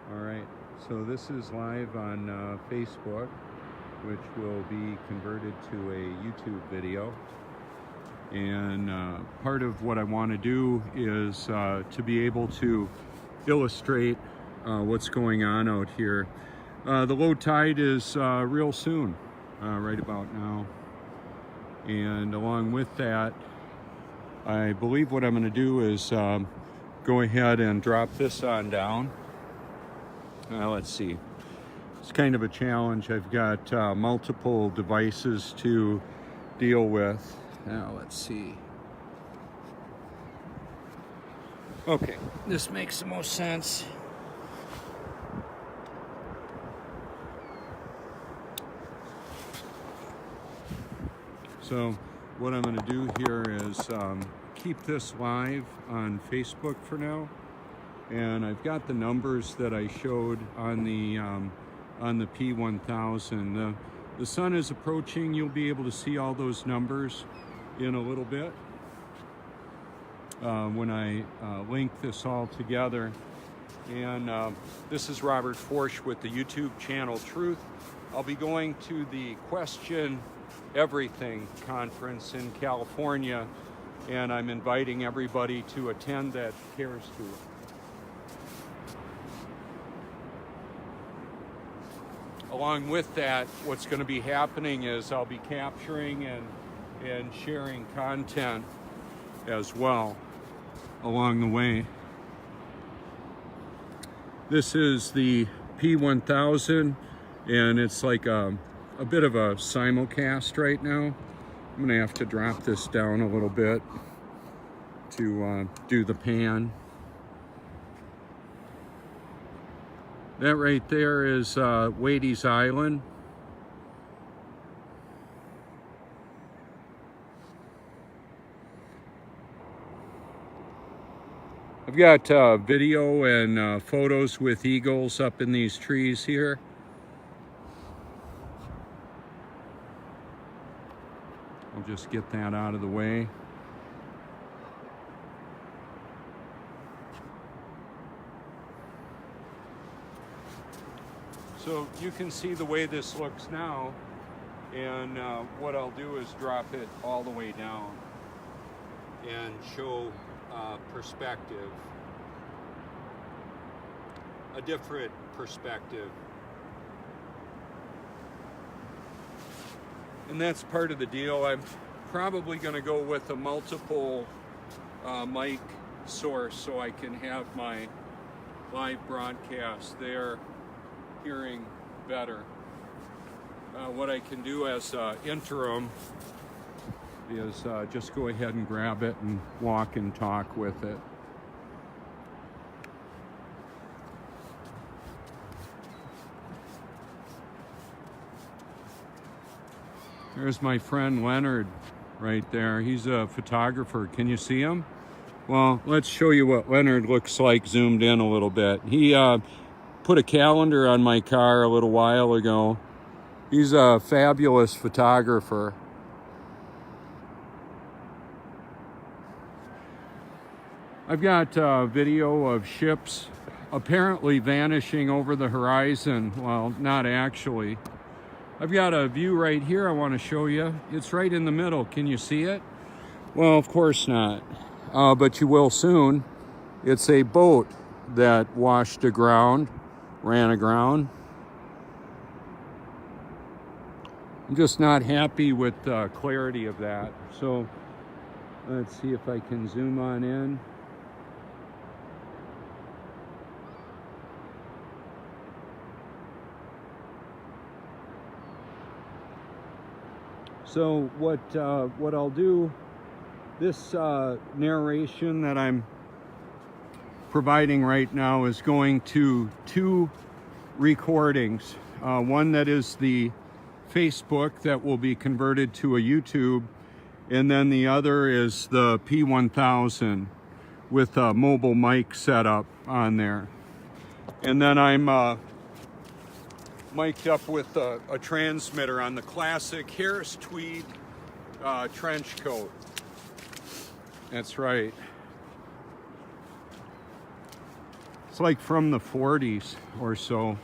All right, so this is live on Facebook, which will be converted to a YouTube video. And part of what I want to do is to be able to illustrate what's going on out here. The low tide is real soon, right about now. And along with that, I believe what I'm going to do is go ahead and drop this on down. Let's see. It's kind of a challenge. I've got multiple devices to deal with. Now, let's see. Okay, this makes the most sense. So what I'm going to do here is keep this live on Facebook for now. And I've got the numbers that I showed on the P1000. The sun is approaching. You'll be able to see all those numbers in a little bit when I link this all together. And this is Robert Forsch with the YouTube channel Truth. I'll be going to the Question Everything conference in California, and I'm inviting everybody to attend that cares to. Along with that, what's going to be happening is I'll be capturing and sharing content as well along the way. This is the P1000, and it's like a bit of a simulcast right now. I'm going to have to drop this down a little bit to do the pan. That right there is Wadey's Island. I've got video and photos with eagles up in these trees here. I'll just get that out of the way. So you can see the way this looks now, and what I'll do is drop it all the way down and show perspective, a different perspective. And that's part of the deal. I'm probably going to go with a multiple mic source so I can have my live broadcast there hearing better. What I can do as interim is just go ahead and grab it and walk and talk with it. There's my friend Leonard right there. He's a photographer. Can you see him? Well, let's show you what Leonard looks like zoomed in a little bit. He put a calendar on my car a little while ago. He's a fabulous photographer. I've got video of ships apparently vanishing over the horizon. Well, not actually. I've got a view right here I want to show you. It's right in the middle. Can you see it? Well, of course not. But you will soon. It's a boat that washed aground, ran aground. I'm just not happy with the clarity of that. So let's see if I can zoom on in. So what I'll do, this narration that I'm providing right now is going to two recordings. One that is the Facebook that will be converted to a YouTube, and then the other is the P1000 with a mobile mic setup on there. And then I'm mic'd up with a transmitter on the classic Harris Tweed trench coat. That's right. It's like from the 40s or so.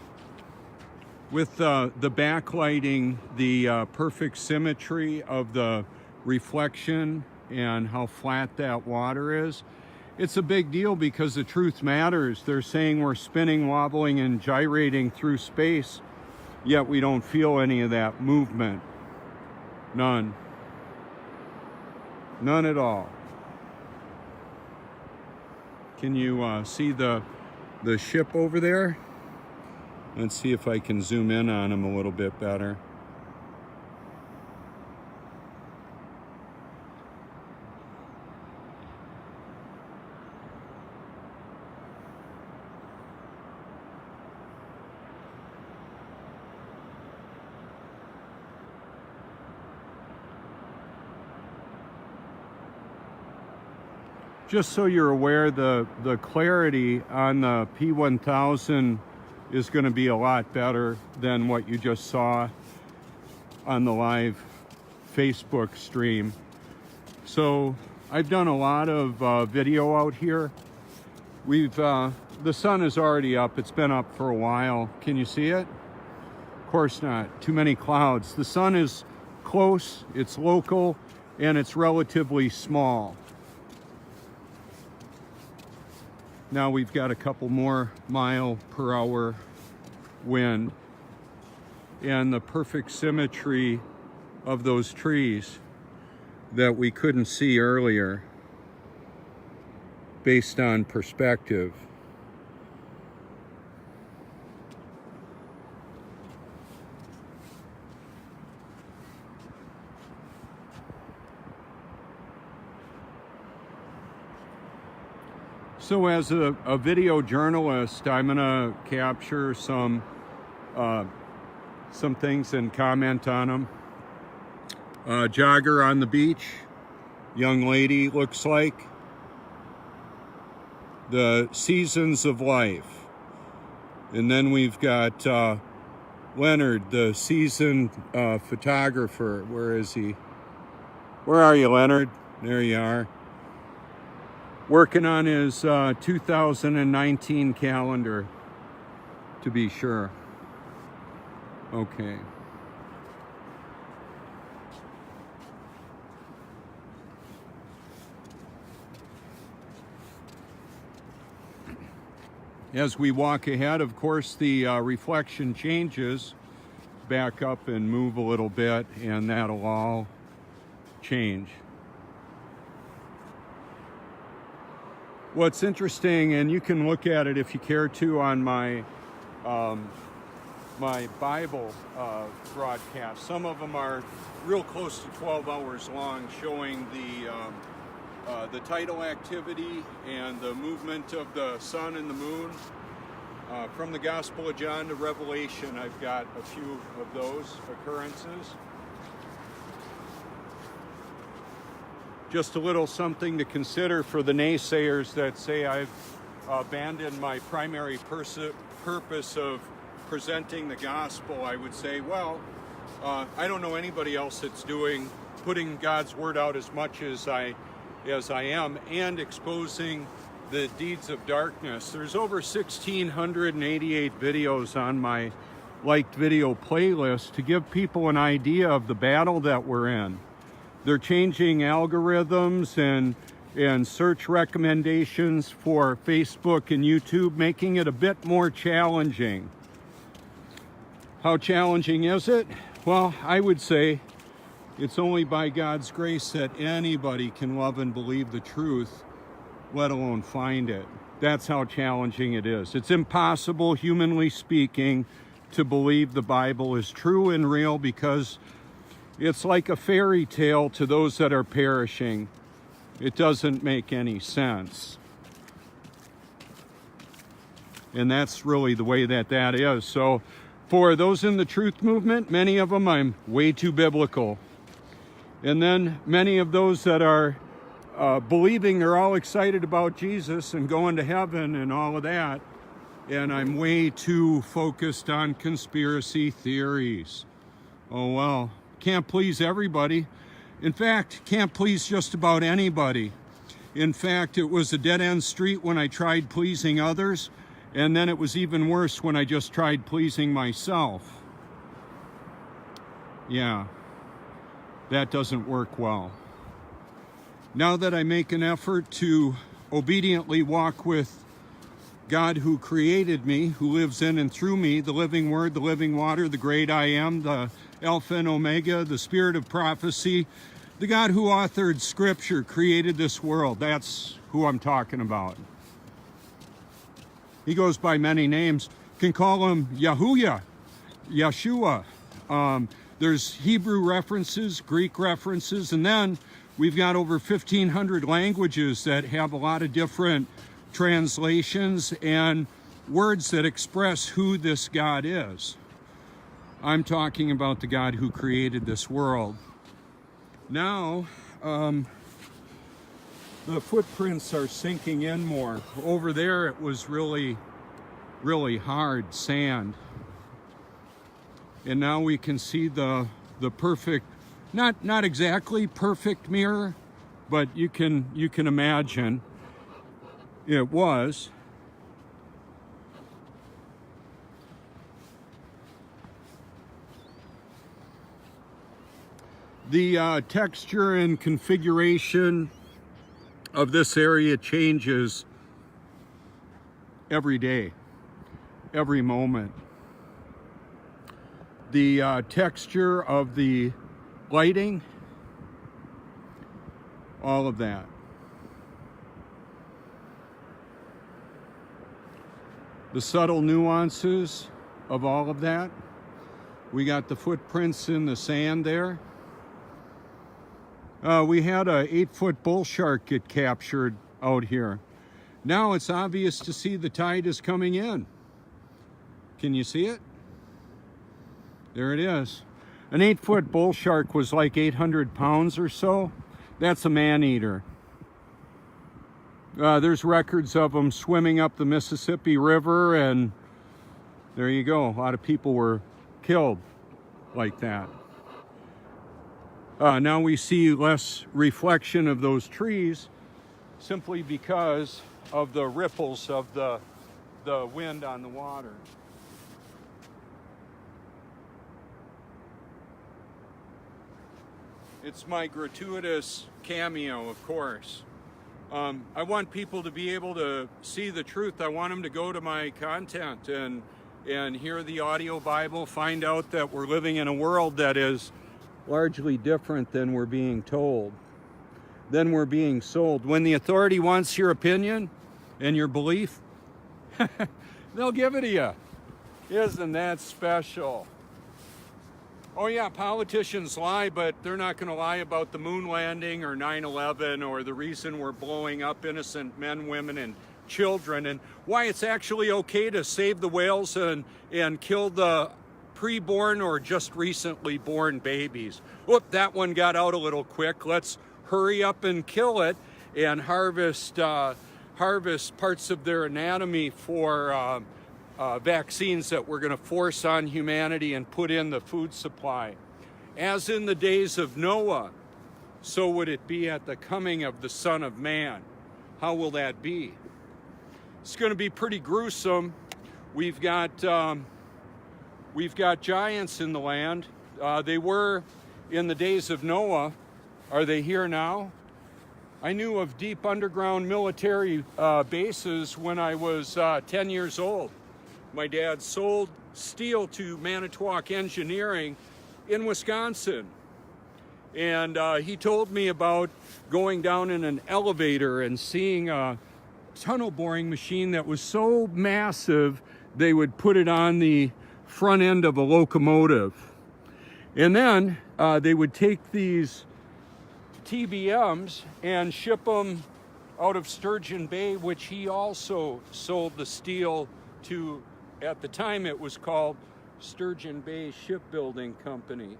With the backlighting, the perfect symmetry of the reflection and how flat that water is, it's a big deal because the truth matters. They're saying we're spinning, wobbling, and gyrating through space, yet we don't feel any of that movement. None. None at all. Can you see the ship over there? Let's see if I can zoom in on them a little bit better. Just so you're aware, the clarity on the P1000 is going to be a lot better than what you just saw on the live Facebook stream. So I've done a lot of video out here. The sun is already up. It's been up for a while. Can you see it? Of course not. Too many clouds. The sun is close, it's local, and it's relatively small. Now we've got a couple more mile-per-hour wind, and the perfect symmetry of those trees that we couldn't see earlier based on perspective. So as a video journalist, I'm gonna capture some things and comment on them. Jogger on the beach, young lady looks like. The seasons of life. And then we've got Leonard, the seasoned photographer. Where is he? Where are you, Leonard? There you are. Working on his 2019 calendar, to be sure. Okay. As we walk ahead, of course, the reflection changes, back up and move a little bit, and that'll all change. What's interesting, and you can look at it if you care to on my my Bible broadcast. Some of them are real close to 12 hours long, showing the tidal activity and the movement of the sun and the moon. From the Gospel of John to Revelation, I've got a few of those occurrences. Just a little something to consider for the naysayers that say I've abandoned my primary purpose of presenting the gospel. I would say, well, I don't know anybody else that's putting God's word out as much as I am, and exposing the deeds of darkness. There's over 1,688 videos on my liked video playlist to give people an idea of the battle that we're in. They're changing algorithms and search recommendations for Facebook and YouTube, making it a bit more challenging. How challenging is it? Well, I would say it's only by God's grace that anybody can love and believe the truth, let alone find it. That's how challenging it is. It's impossible, humanly speaking, to believe the Bible is true and real, because it's like a fairy tale to those that are perishing. It doesn't make any sense. And that's really the way that is. So for those in the truth movement, many of them, I'm way too biblical. And then many of those that are believing, they're all excited about Jesus and going to heaven and all of that. And I'm way too focused on conspiracy theories. Oh, well. Can't please everybody. In fact, can't please just about anybody. In fact, it was a dead-end street when I tried pleasing others, And then it was even worse when I just tried pleasing myself. Yeah, that doesn't work well. Now that I make an effort to obediently walk with God who created me, who lives in and through me, the living word, the living water, the great I am, the Alpha and Omega, the spirit of prophecy, the God who authored scripture, created this world. That's who I'm talking about. He goes by many names. Can call him Yahuwah, Yeshua. There's Hebrew references, Greek references, and then we've got over 1,500 languages that have a lot of different translations and words that express who this God is. I'm talking about the God who created this world. Now, the footprints are sinking in more. Over there, it was really, really hard sand. And now we can see the perfect, not exactly perfect mirror, but you can imagine it was. The texture and configuration of this area changes every day, every moment. The texture of the lighting, all of that. The subtle nuances of all of that. We got the footprints in the sand there. We had a 8-foot bull shark get captured out here. Now it's obvious to see the tide is coming in. Can you see it? There it is. An 8-foot bull shark was like 800 pounds or so. That's a man-eater. There's records of them swimming up the Mississippi River, and there you go. A lot of people were killed like that. Now we see less reflection of those trees simply because of the ripples of the wind on the water. It's my gratuitous cameo, of course. I want people to be able to see the truth. I want them to go to my content and hear the audio Bible, find out that we're living in a world that is largely different than we're being told, than we're being sold. When the authority wants your opinion and your belief, they'll give it to you. Isn't that special? Oh yeah, politicians lie, but they're not going to lie about the moon landing or 9/11 or the reason we're blowing up innocent men, women, and children, and why it's actually okay to save the whales and kill the preborn or just recently born babies. Whoop, that one got out a little quick. Let's hurry up and kill it and harvest parts of their anatomy for vaccines that we're going to force on humanity and put in the food supply. As in the days of Noah, so would it be at the coming of the Son of Man. How will that be? It's going to be pretty gruesome. We've got giants in the land. They were in the days of Noah. Are they here now? I knew of deep underground military bases when I was 10 years old. My dad sold steel to Manitowoc Engineering in Wisconsin. And he told me about going down in an elevator and seeing a tunnel boring machine that was so massive they would put it on the front end of a locomotive. And then they would take these TBMs and ship them out of Sturgeon Bay, which he also sold the steel to. At the time it was called Sturgeon Bay Shipbuilding Company.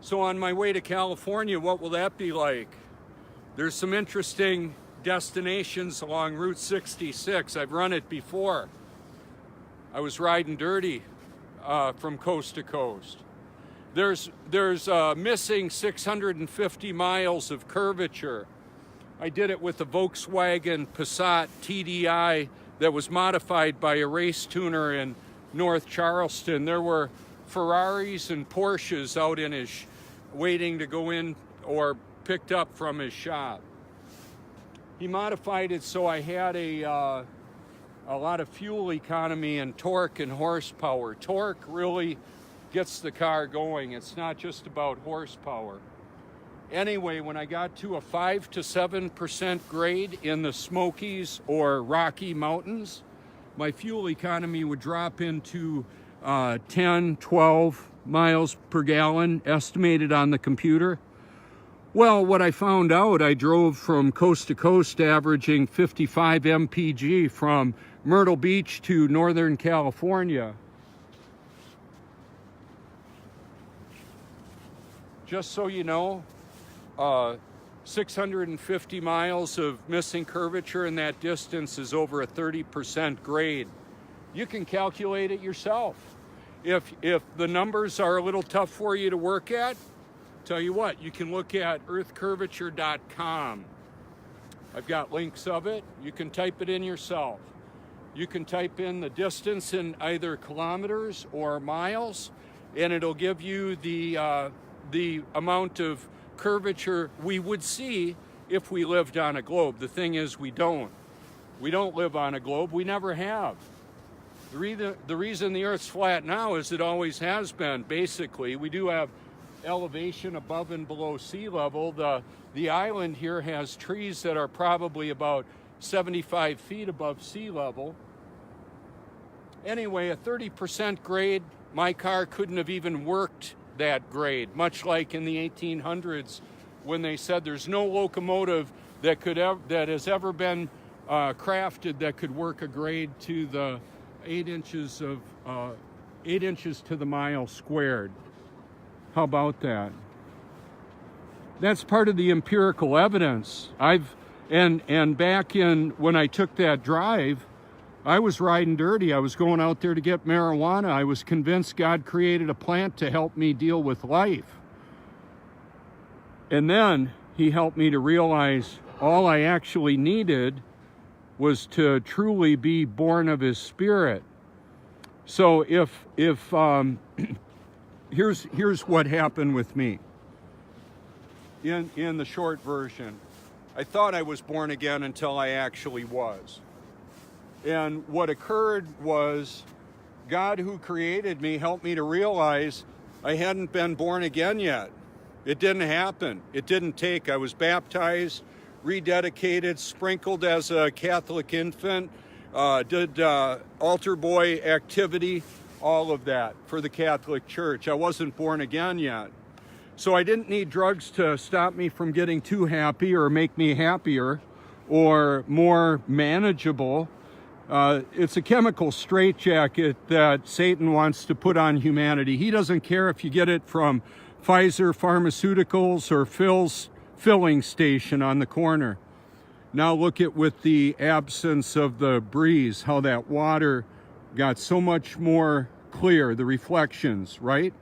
So on my way to California, what will that be like? There's some interesting destinations along Route 66. I've run it before. I was riding dirty from coast to coast. There's missing 650 miles of curvature I did it with a Volkswagen Passat TDI that was modified by a race tuner in North Charleston. There were Ferraris and Porsches out in his waiting to go in or picked up from his shop. He modified it so I had a lot of fuel economy and torque and horsepower. Torque really gets the car going. It's not just about horsepower. Anyway, when I got to a 5 to 7% grade in the Smokies or Rocky Mountains, my fuel economy would drop into 10, 12 miles per gallon, estimated on the computer. Well, what I found out, I drove from coast to coast averaging 55 mpg from Myrtle Beach to Northern California. Just so you know, 650 miles of missing curvature in that distance is over a 30% grade. You can calculate it yourself. If the numbers are a little tough for you to work at, tell you what, you can look at earthcurvature.com. I've got links of it. You can type it in yourself. You can type in the distance in either kilometers or miles, and it'll give you the amount of curvature we would see if we lived on a globe. The thing is, we don't. We don't live on a globe. We never have. The reason the Earth's flat now is it always has been, basically. We do have elevation above and below sea level. The island here has trees that are probably about 75 feet above sea level. Anyway, a 30% grade, my car couldn't have even worked that grade, much like in the 1800s when they said there's no locomotive that has ever been crafted that could work a grade to the 8 inches to the mile squared. How about that? That's part of the empirical evidence. And back in when I took that drive, I was riding dirty. I was going out there to get marijuana. I was convinced God created a plant to help me deal with life. And then he helped me to realize all I actually needed was to truly be born of his spirit. So here's what happened with me. In the short version, I thought I was born again until I actually was. And what occurred was God, who created me, helped me to realize I hadn't been born again yet. It didn't happen. It didn't take. I was baptized, rededicated, sprinkled as a Catholic infant, did altar boy activity, all of that for the Catholic Church. I wasn't born again yet. So I didn't need drugs to stop me from getting too happy or make me happier or more manageable. It's a chemical straitjacket that Satan wants to put on humanity. He doesn't care if you get it from Pfizer Pharmaceuticals or Phil's filling station on the corner. Now look at with the absence of the breeze, how that water got so much more clear, the reflections, right?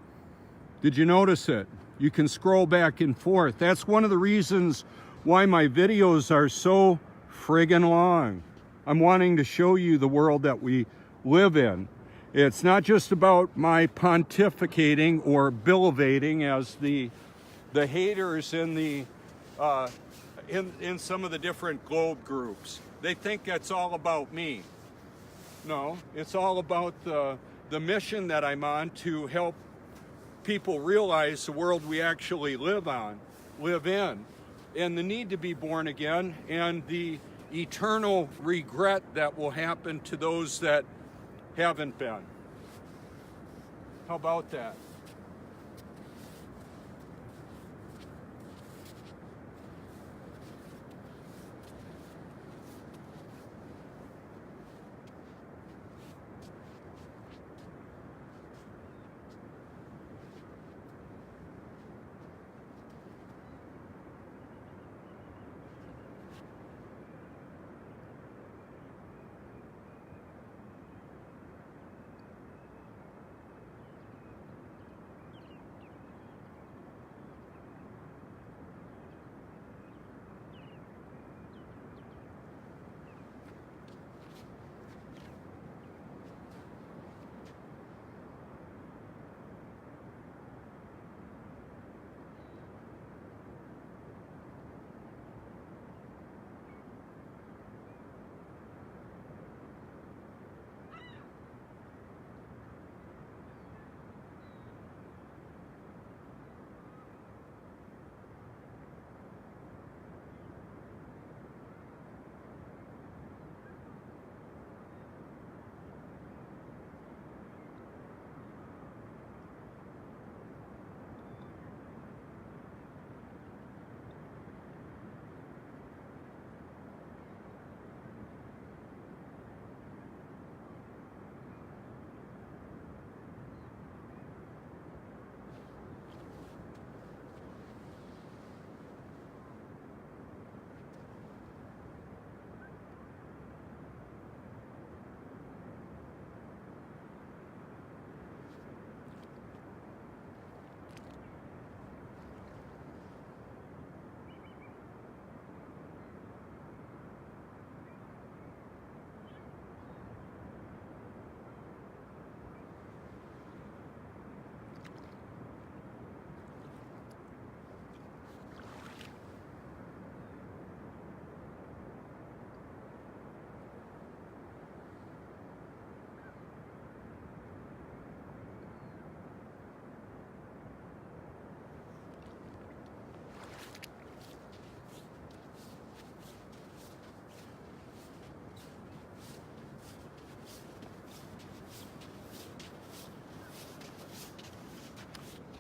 Did you notice it? You can scroll back and forth. That's one of the reasons why my videos are so friggin' long. I'm wanting to show you the world that we live in. It's not just about my pontificating or billavating as the haters in the in some of the different globe groups. They think it's all about me. No, it's all about the mission that I'm on to help people realize the world we actually live in, and the need to be born again, and the eternal regret that will happen to those that haven't been. How about that?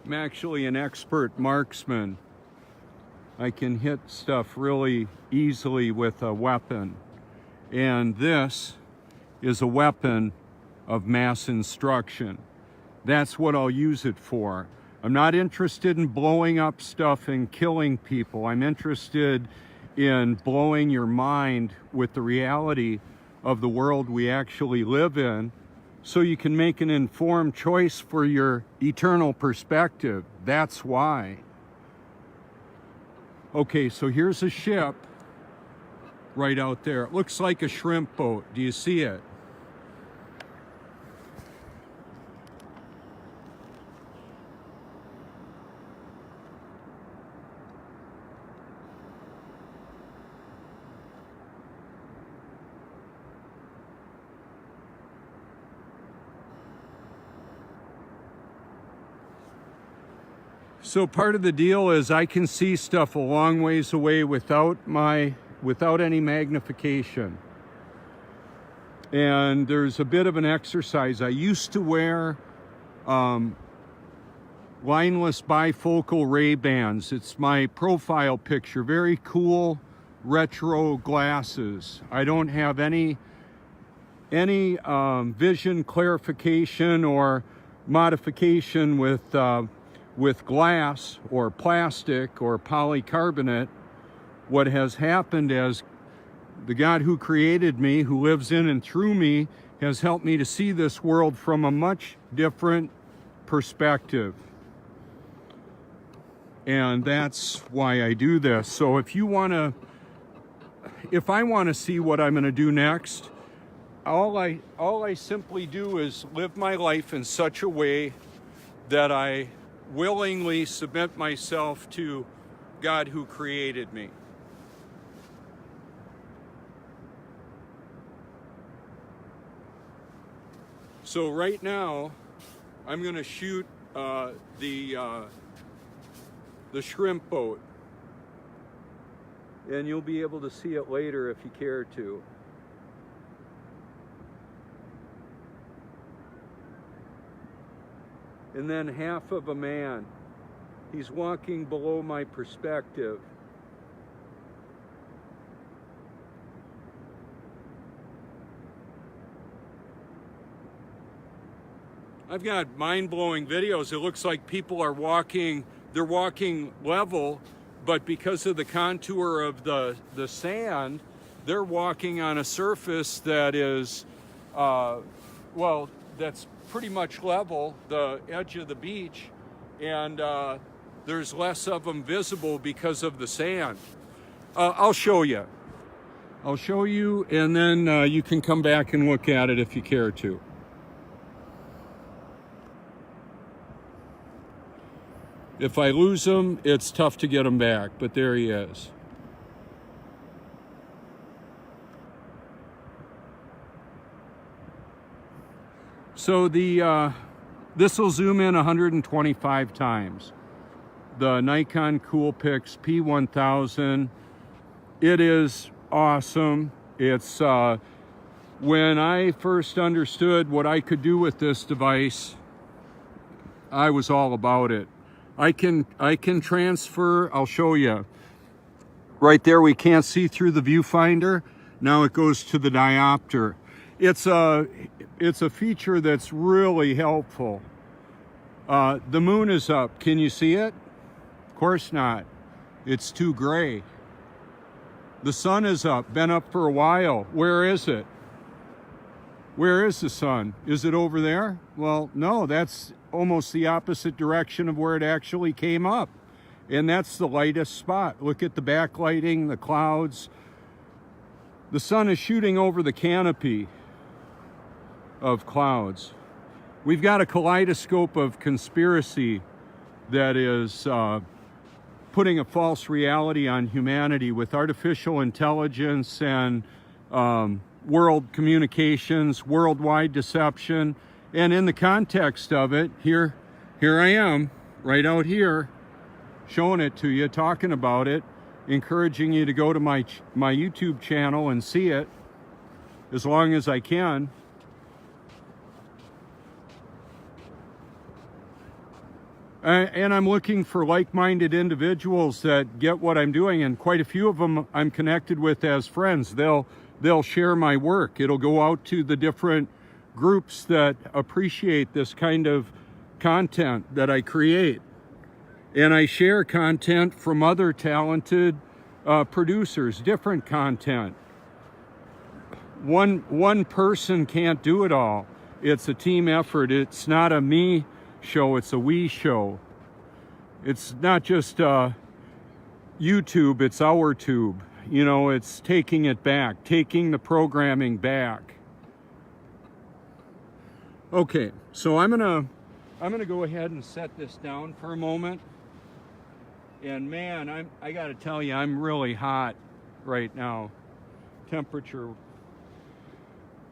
I'm actually an expert marksman. I can hit stuff really easily with a weapon. And this is a weapon of mass instruction. That's what I'll use it for. I'm not interested in blowing up stuff and killing people. I'm interested in blowing your mind with the reality of the world we actually live in, so you can make an informed choice for your eternal perspective. That's why. Okay, so here's a ship right out there. It looks like a shrimp boat. Do you see it? So part of the deal is I can see stuff a long ways away without any magnification. And there's a bit of an exercise. I used to wear lineless bifocal Ray-Bans. It's my profile picture. Very cool retro glasses. I don't have any vision clarification or modification with glass or plastic or polycarbonate. What has happened is the God who created me, who lives in and through me, has helped me to see this world from a much different perspective. And that's why I do this. So if I want to see what I'm going to do next, all I simply do is live my life in such a way that I willingly submit myself to God who created me. So right now, I'm going to shoot the shrimp boat, and you'll be able to see it later if you care to. And then half of a man. He's walking below my perspective. I've got mind-blowing videos. It looks like people are walking, they're walking level, but because of the contour of the sand, they're walking on a surface that is, well, that's pretty much level, the edge of the beach, and there's less of them visible because of the sand. I'll show you. I'll show you, and then you can come back and look at it if you care to. If I lose him, it's tough to get him back, but there he is. So this will zoom in 125 times. The Nikon Coolpix P1000. It is awesome. It's when I first understood what I could do with this device, I was all about it. I can transfer. I'll show you. Right there, we can't see through the viewfinder. Now it goes to the diopter. It's a feature that's really helpful. The moon is up. Can you see it? Of course not. It's too gray. The sun is up, been up for a while. Where is it? Where is the sun? Is it over there? Well, no, that's almost the opposite direction of where it actually came up. And that's the lightest spot. Look at the backlighting, the clouds. The sun is shooting over the canopy of clouds. We've got a kaleidoscope of conspiracy that is putting a false reality on humanity with artificial intelligence and world communications, worldwide deception. And in the context of it, here I am, right out here, showing it to you, talking about it, encouraging you to go to my YouTube channel and see it as long as I can. . And I'm looking for like-minded individuals that get what I'm doing, and quite a few of them I'm connected with as friends. They'll share my work. It'll go out to the different groups that appreciate this kind of content that I create. And I share content from other talented producers, different content. One person can't do it all. It's a team effort. It's not a me show, it's a we show. It's not just YouTube, it's our tube. You know, it's taking it back, taking the programming back. Okay, so I'm gonna go ahead and set this down for a moment. And man, I gotta tell you, I'm really hot right now, temperature.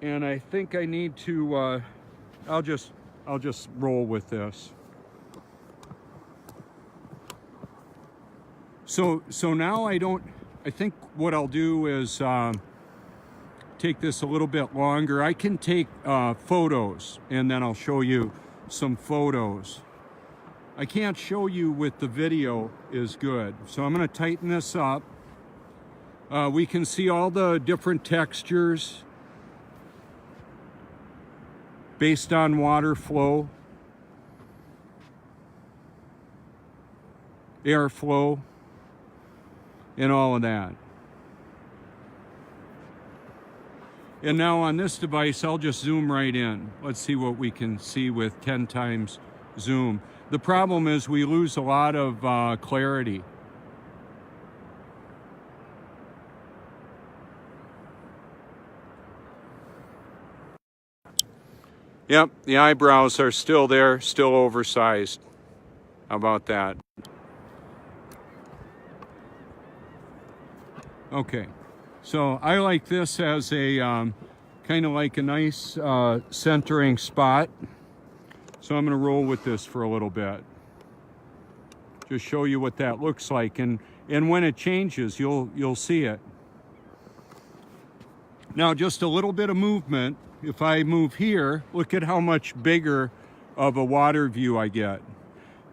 And I think I need to, I'll just roll with this. So now I think what I'll do is take this a little bit longer. I can take photos, and then I'll show you some photos. I can't show you with the video is good. So I'm gonna tighten this up. We can see all the different textures based on water flow, airflow, and all of that. And now on this device, I'll just zoom right in. Let's see what we can see with 10 times zoom. The problem is we lose a lot of clarity. Yep, the eyebrows are still there, still oversized. How about that? Okay, so I like this as a kind of like a nice centering spot. So I'm going to roll with this for a little bit. Just show you what that looks like, and when it changes, you'll see it. Now, just a little bit of movement. If I move here, look at how much bigger of a water view I get.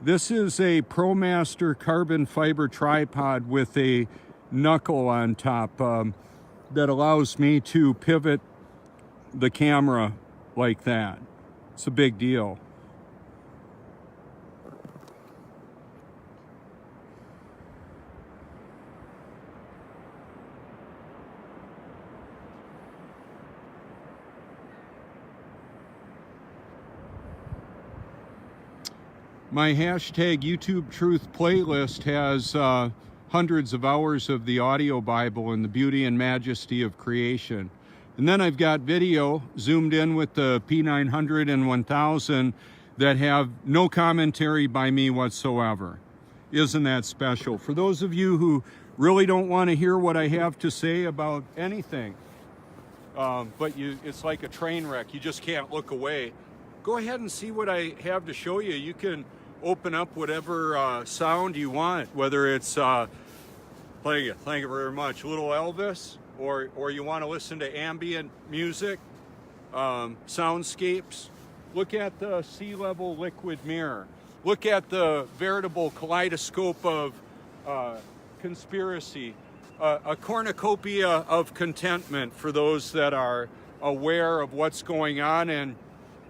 This is a ProMaster carbon fiber tripod with a knuckle on top that allows me to pivot the camera like that. It's a big deal. My hashtag YouTube Truth playlist has hundreds of hours of the audio Bible and the beauty and majesty of creation. And then I've got video zoomed in with the P900 and 1000 that have no commentary by me whatsoever. Isn't that special? For those of you who really don't want to hear what I have to say about anything, but it's like a train wreck, you just can't look away, go ahead and see what I have to show you. You can open up whatever sound you want, whether it's thank you very much, little Elvis, or you want to listen to ambient music, soundscapes. Look at the sea level liquid mirror. Look at the veritable kaleidoscope of conspiracy, a cornucopia of contentment for those that are aware of what's going on and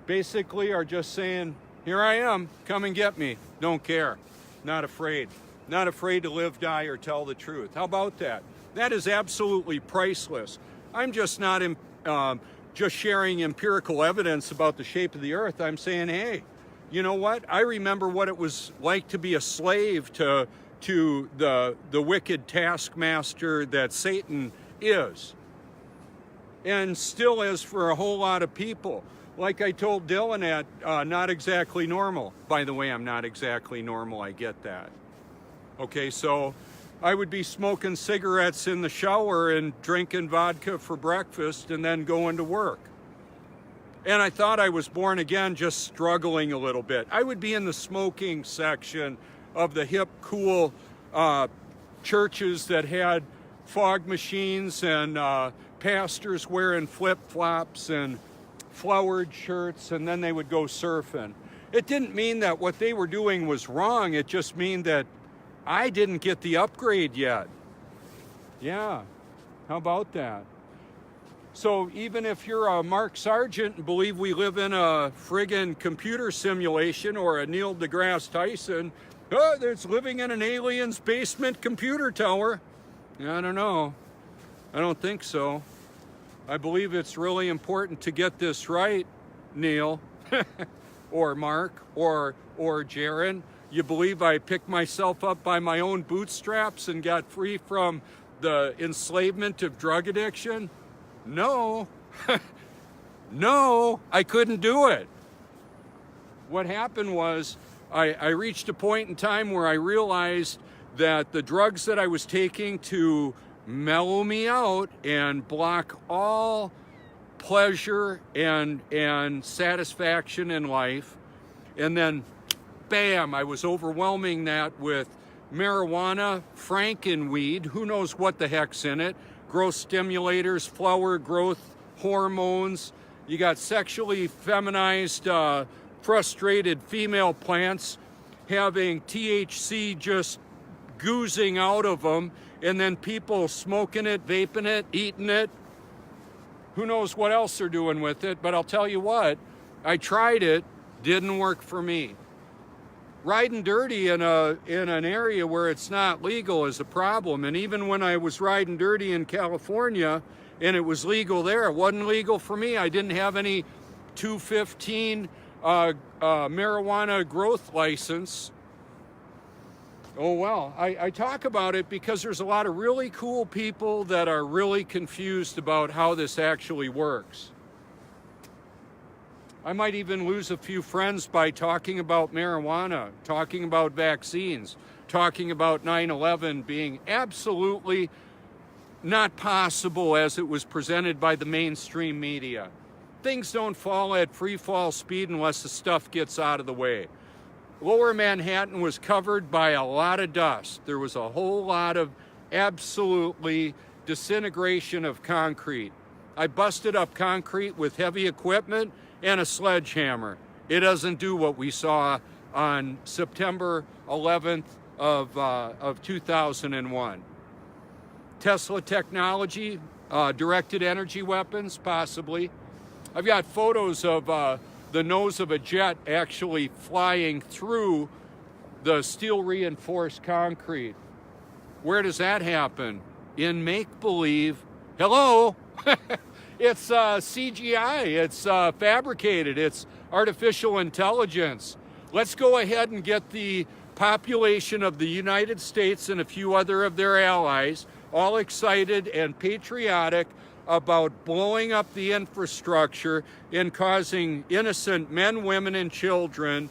basically are just saying, here I am, come and get me. Don't care, not afraid. Not afraid to live, die, or tell the truth. How about that? That is absolutely priceless. I'm just not just sharing empirical evidence about the shape of the earth. I'm saying, hey, you know what? I remember what it was like to be a slave to the wicked taskmaster that Satan is, and still is for a whole lot of people. Like I told Dylan at Not Exactly Normal. By the way, I'm not exactly normal, I get that. Okay, so I would be smoking cigarettes in the shower and drinking vodka for breakfast and then going to work. And I thought I was born again, just struggling a little bit. I would be in the smoking section of the hip, cool churches that had fog machines and pastors wearing flip-flops and flowered shirts, and then they would go surfing. It didn't mean that what they were doing was wrong. It just meant that I didn't get the upgrade yet. Yeah, how about that? So even if you're a Mark Sargent and believe we live in a friggin' computer simulation, or a Neil deGrasse Tyson, that's living in an alien's basement computer tower. I don't know. I don't think so. I believe it's really important to get this right, Neil, or Mark, or Jaron. You believe I picked myself up by my own bootstraps and got free from the enslavement of drug addiction? No. No, I couldn't do it. What happened was I reached a point in time where I realized that the drugs that I was taking to mellow me out and block all pleasure and satisfaction in life, and then bam, I was overwhelming that with marijuana, frankenweed, who knows what the heck's in it, growth stimulators, flower growth hormones. You got sexually feminized, frustrated female plants having THC just goozing out of them, and then people smoking it, vaping it, eating it. Who knows what else they're doing with it, but I'll tell you what, I tried it, didn't work for me. Riding dirty in an area where it's not legal is a problem, and even when I was riding dirty in California and it was legal there, it wasn't legal for me. I didn't have any 215 marijuana growth license. Oh well, I talk about it because there's a lot of really cool people that are really confused about how this actually works. I might even lose a few friends by talking about marijuana, talking about vaccines, talking about 9/11 being absolutely not possible as it was presented by the mainstream media. Things don't fall at free fall speed unless the stuff gets out of the way. Lower Manhattan was covered by a lot of dust. There was a whole lot of absolutely disintegration of concrete. I busted up concrete with heavy equipment and a sledgehammer. It doesn't do what we saw on September 11th of 2001. Tesla technology, directed energy weapons, possibly. I've got photos of the nose of a jet actually flying through the steel reinforced concrete. Where does that happen? In make-believe. Hello? It's CGI, it's fabricated, it's artificial intelligence. Let's go ahead and get the population of the United States and a few other of their allies all excited and patriotic about blowing up the infrastructure and causing innocent men, women, and children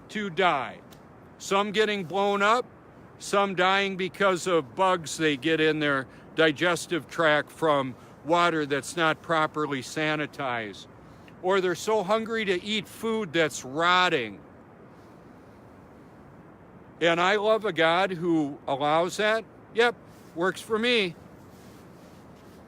to die. Some getting blown up, some dying because of bugs they get in their digestive tract from water that's not properly sanitized. Or they're so hungry to eat food that's rotting. And I love a God who allows that. Yep, works for me.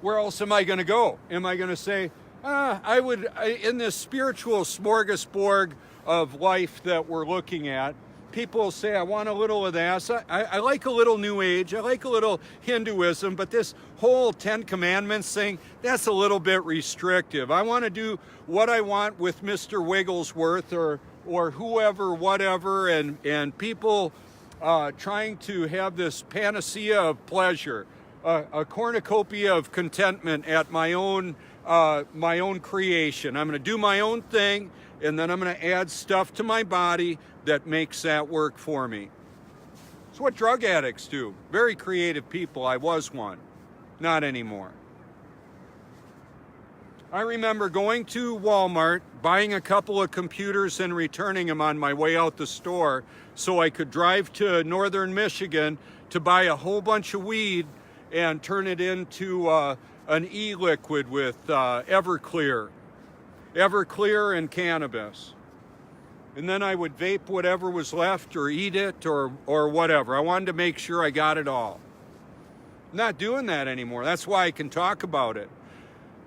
Where else am I going to go? Am I going to say, in this spiritual smorgasbord of life that we're looking at, people say, I want a little of that. So I like a little New Age. I like a little Hinduism, but this whole 10 Commandments thing, that's a little bit restrictive. I want to do what I want with Mr. Wigglesworth or whoever, whatever, and people trying to have this panacea of pleasure, a cornucopia of contentment at my own creation. I'm going to do my own thing, and then I'm going to add stuff to my body that makes that work for me. It's what drug addicts do. Very creative people. I was one. Not anymore. I remember going to Walmart, buying a couple of computers and returning them on my way out the store so I could drive to northern Michigan to buy a whole bunch of weed and turn it into an e-liquid with Everclear and cannabis. And then I would vape whatever was left or eat it or whatever. I wanted to make sure I got it all. I'm not doing that anymore. That's why I can talk about it.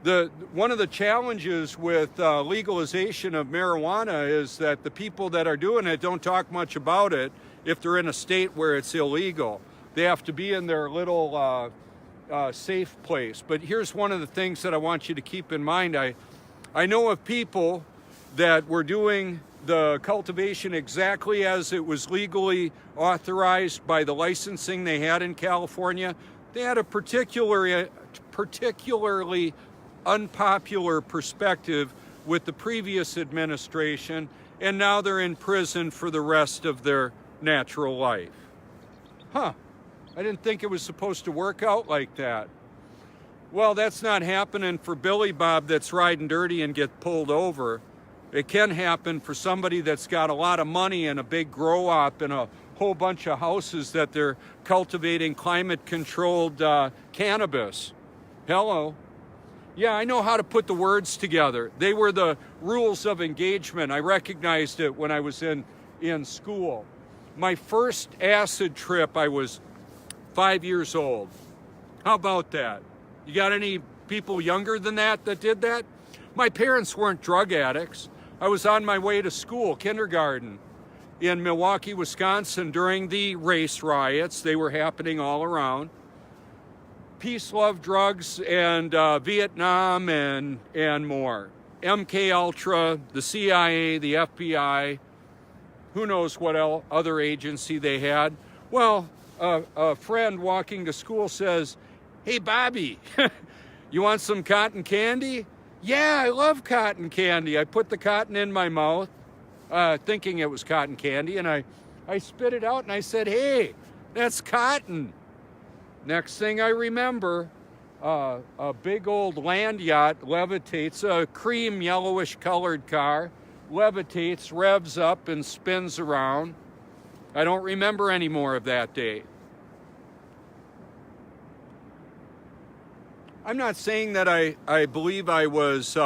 one of the challenges with legalization of marijuana is that the people that are doing it don't talk much about it if they're in a state where it's illegal. They have to be in their little safe place. But here's one of the things that I want you to keep in mind. I know of people that were doing the cultivation exactly as it was legally authorized by the licensing they had in California. They had a particularly unpopular perspective with the previous administration, and now they're in prison for the rest of their natural life. Huh, I didn't think it was supposed to work out like that. Well, that's not happening for Billy Bob that's riding dirty and get pulled over. It can happen for somebody that's got a lot of money and a big grow-op and a whole bunch of houses that they're cultivating climate-controlled cannabis. Hello. Yeah, I know how to put the words together. They were the rules of engagement. I recognized it when I was in school. My first acid trip, I was 5 years old. How about that? You got any people younger than that did that? My parents weren't drug addicts. I was on my way to school, kindergarten, in Milwaukee, Wisconsin during the race riots. They were happening all around. Peace, love, drugs, and Vietnam and more. MK Ultra, the CIA, the FBI, who knows what other agency they had. Well, a friend walking to school says, "Hey, Bobby, you want some cotton candy?" "Yeah, I love cotton candy." I put the cotton in my mouth, thinking it was cotton candy, and I spit it out and I said, "Hey, that's cotton." Next thing I remember, a big old land yacht levitates, a cream yellowish colored car, levitates, revs up and spins around. I don't remember any more of that day. I'm not saying that I believe I was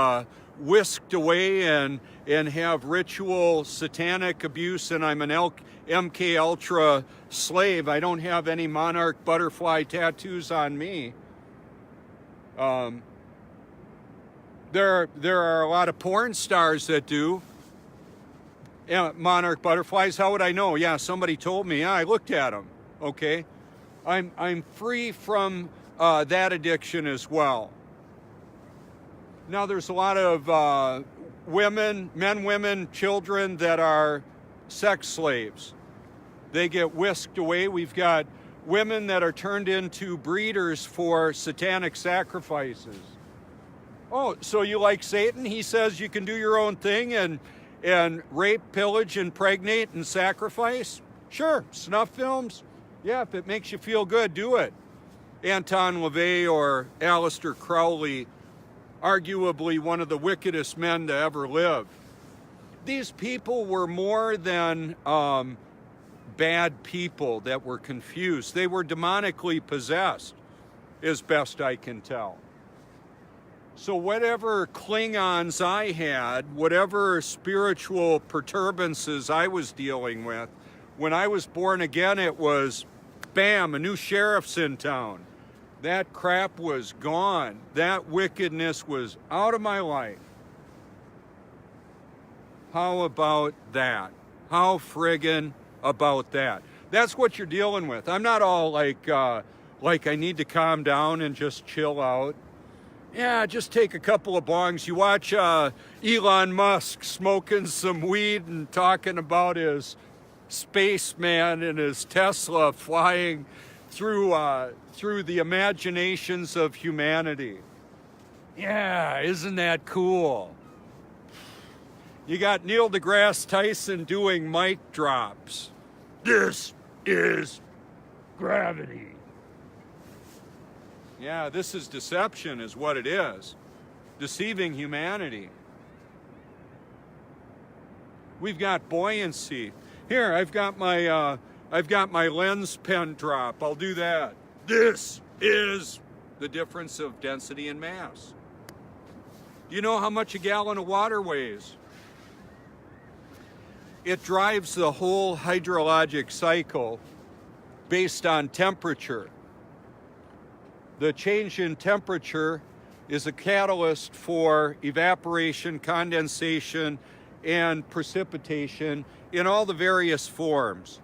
whisked away and have ritual satanic abuse and I'm an MK Ultra slave. I don't have any monarch butterfly tattoos on me. There are a lot of porn stars that do. Monarch butterflies, how would I know? Yeah, somebody told me. Yeah, I looked at them. Okay. I'm free from that addiction as well. Now there's a lot of women, children that are sex slaves. They get whisked away. We've got women that are turned into breeders for satanic sacrifices. Oh, so you like Satan? He says you can do your own thing and rape, pillage, impregnate, and sacrifice? Sure, snuff films? Yeah, if it makes you feel good, do it. Anton LaVey or Aleister Crowley, arguably one of the wickedest men to ever live. These people were more than bad people that were confused. They were demonically possessed, as best I can tell. So whatever Klingons I had, whatever spiritual perturbances I was dealing with, when I was born again, it was, bam, a new sheriff's in town. That crap was gone. That wickedness was out of my life. How about that? How friggin' about that? That's what you're dealing with. I'm not all like I need to calm down and just chill out. Yeah, just take a couple of bongs. You watch Elon Musk smoking some weed and talking about his spaceman and his Tesla flying through the imaginations of humanity. Yeah, isn't that cool? You got Neil deGrasse Tyson doing mic drops. This is gravity. Yeah, this is deception is what it is. Deceiving humanity. We've got buoyancy. Here, I've got my lens pen drop. I'll do that. This is the difference of density and mass. Do you know how much a gallon of water weighs? It drives the whole hydrologic cycle based on temperature. The change in temperature is a catalyst for evaporation, condensation, and precipitation in all the various forms.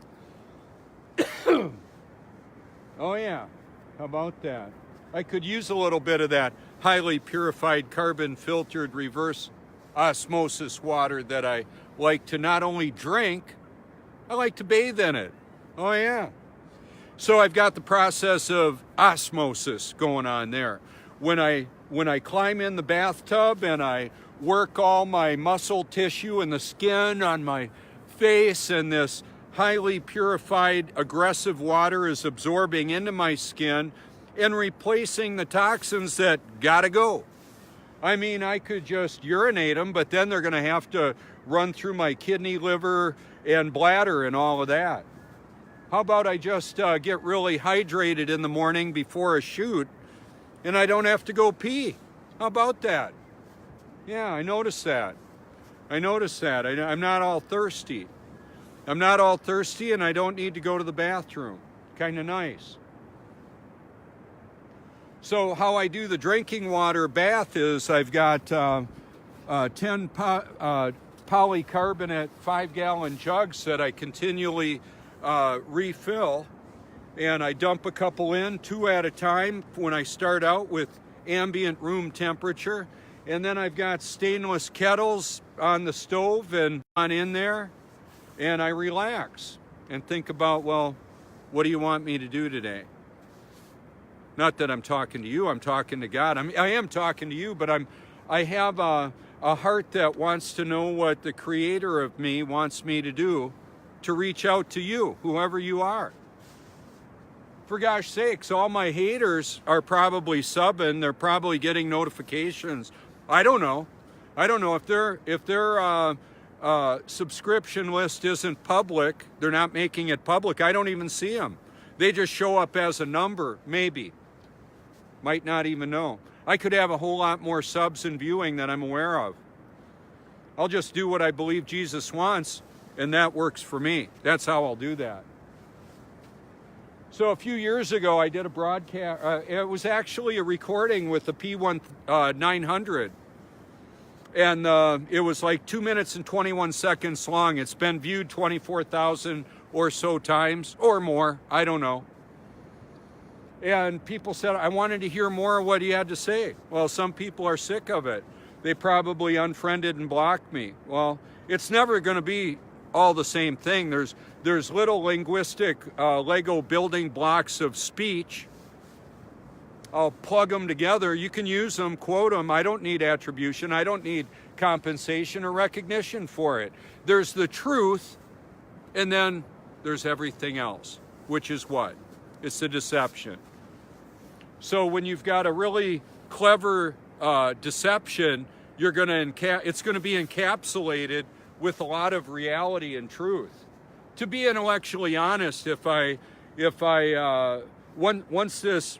Oh yeah, how about that? I could use a little bit of that highly purified carbon filtered reverse osmosis water that I like to not only drink, I like to bathe in it. Oh yeah. So I've got the process of osmosis going on there. When I climb in the bathtub and I work all my muscle tissue and the skin on my face, and this highly purified aggressive water is absorbing into my skin and replacing the toxins that gotta go. I mean, I could just urinate them, but then they're gonna have to run through my kidney, liver, and bladder and all of that. How about I just get really hydrated in the morning before a shoot and I don't have to go pee? How about that? Yeah, I noticed that. I'm not all thirsty. I'm not all thirsty and I don't need to go to the bathroom. Kind of nice. So how I do the drinking water bath is I've got 10 polycarbonate 5-gallon jugs that I continually refill, and I dump a couple in, 2 at a time when I start out with ambient room temperature. And then I've got stainless kettles on the stove and on in there, and I relax and think about, well, what do you want me to do today? Not that I'm talking to you, I'm talking to God. I am talking to you, but I have a heart that wants to know what the creator of me wants me to do, to reach out to you, whoever you are. For gosh sakes, all my haters are probably subbing, they're probably getting notifications. I don't know if their subscription list isn't public, they're not making it public. I don't even see them. They just show up as a number, maybe. Might not even know. I could have a whole lot more subs and viewing than I'm aware of. I'll just do what I believe Jesus wants, and that works for me. That's how I'll do that. So a few years ago, I did a broadcast. It was actually a recording with the P900. And it was like 2 minutes and 21 seconds long. It's been viewed 24,000 or so times, or more, I don't know. And people said, I wanted to hear more of what he had to say. Well, some people are sick of it. They probably unfriended and blocked me. Well, it's never going to be all the same thing. There's little linguistic Lego building blocks of speech. I'll plug them together. You can use them, quote them. I don't need attribution. I don't need compensation or recognition for it. There's the truth, and then there's everything else, which is what? It's the deception. So when you've got a really clever deception, it's going to be encapsulated with a lot of reality and truth. To be intellectually honest, once this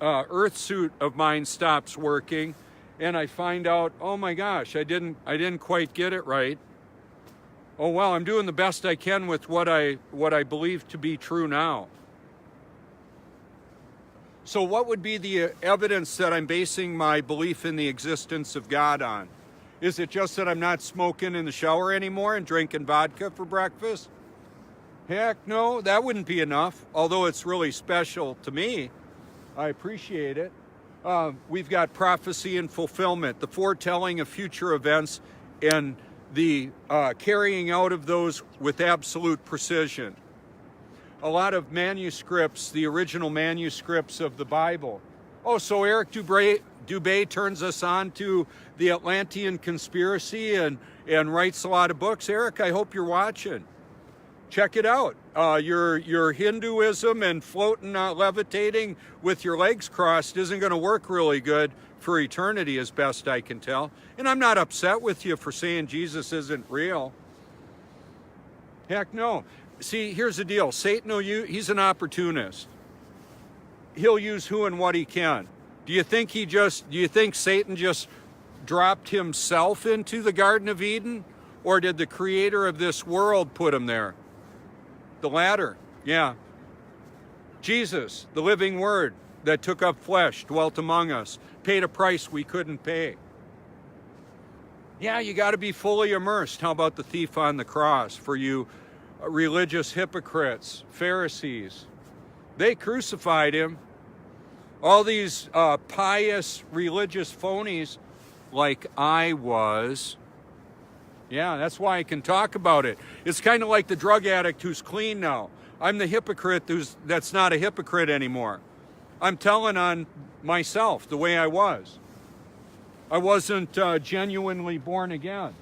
earth suit of mine stops working, and I find out, oh my gosh, I didn't quite get it right. Oh well, I'm doing the best I can with what I believe to be true now. So what would be the evidence that I'm basing my belief in the existence of God on? Is it just that I'm not smoking in the shower anymore and drinking vodka for breakfast? Heck no, that wouldn't be enough, although it's really special to me. I appreciate it. We've got prophecy and fulfillment, the foretelling of future events and the carrying out of those with absolute precision. A lot of manuscripts, the original manuscripts of the Bible. Oh, so Eric Dubé turns us on to the Atlantean conspiracy and writes a lot of books. Eric, I hope you're watching. Check it out. Your Hinduism and floating, levitating with your legs crossed isn't going to work really good for eternity, as best I can tell. And I'm not upset with you for saying Jesus isn't real. Heck no. See, here's the deal. Satan he's an opportunist. He'll use who and what he can. Do you think Satan just dropped himself into the Garden of Eden? Or did the creator of this world put him there? The latter, yeah. Jesus, the living word, that took up flesh, dwelt among us, paid a price we couldn't pay. Yeah, you got to be fully immersed. How about the thief on the cross? For you religious hypocrites, Pharisees, they crucified him. All these pious religious phonies like I was. Yeah, that's why I can talk about it. It's kind of like the drug addict who's clean now. I'm the hypocrite that's not a hypocrite anymore. I'm telling on myself the way I was. I wasn't genuinely born again.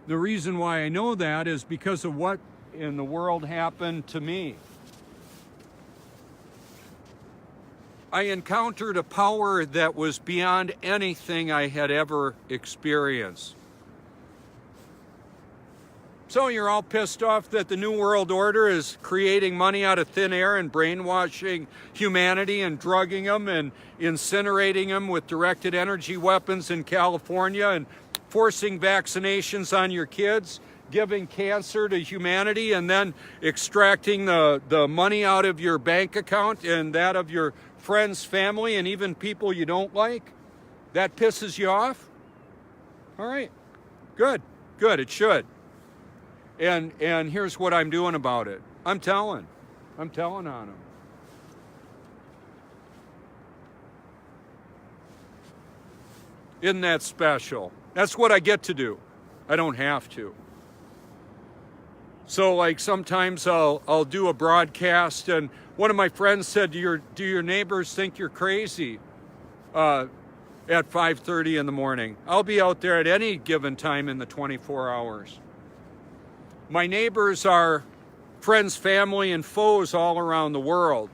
The reason why I know that is because of what in the world happened to me. I encountered a power that was beyond anything I had ever experienced. So you're all pissed off that the New World Order is creating money out of thin air and brainwashing humanity and drugging them and incinerating them with directed energy weapons in California and forcing vaccinations on your kids, giving cancer to humanity, and then extracting the money out of your bank account and that of your friends, family, and even people you don't like. That pisses you off? All right, good, it should. And here's what I'm doing about it. I'm telling on them. Isn't that special? That's what I get to do. I don't have to. So like sometimes I'll do a broadcast, and one of my friends said, do your neighbors think you're crazy at 5:30 in the morning? I'll be out there at any given time in the 24 hours. My neighbors are friends, family, and foes all around the world.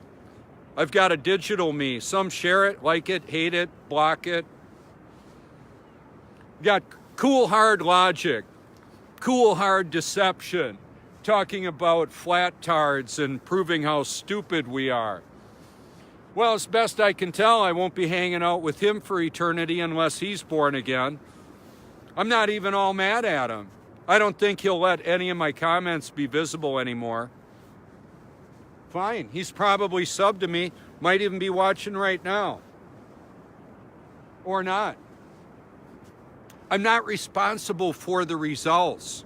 I've got a digital me. Some share it, like it, hate it, block it. Got cool, hard logic, cool, hard deception, talking about flat tards and proving how stupid we are. Well, as best I can tell, I won't be hanging out with him for eternity unless he's born again. I'm not even all mad at him. I don't think he'll let any of my comments be visible anymore. Fine, he's probably subbed to me, might even be watching right now. Or not. I'm not responsible for the results.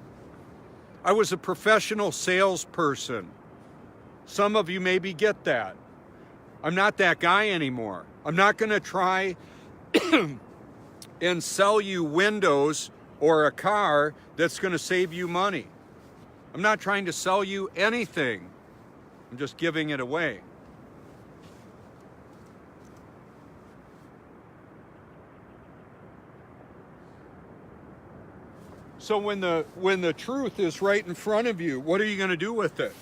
I was a professional salesperson. Some of you maybe get that. I'm not that guy anymore. I'm not going to try and sell you windows or a car that's going to save you money. I'm not trying to sell you anything. I'm just giving it away. So when the truth is right in front of you, what are you going to do with it?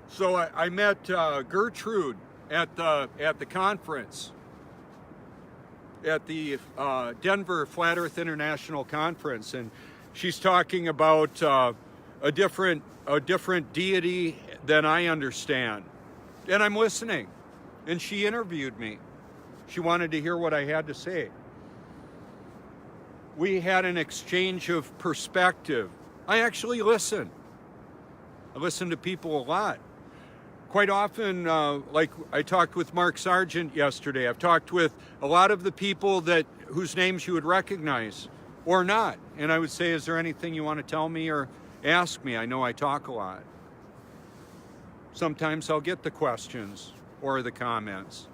So I met Gertrude at the conference, at the Denver Flat Earth International Conference, and she's talking about a different deity than I understand, and I'm listening. And she interviewed me. She wanted to hear what I had to say. We had an exchange of perspective. I actually listen. I listen to people a lot. Quite often, like I talked with Mark Sargent yesterday, I've talked with a lot of the people whose names you would recognize or not. And I would say, is there anything you want to tell me or ask me? I know I talk a lot. Sometimes I'll get the questions or the comments.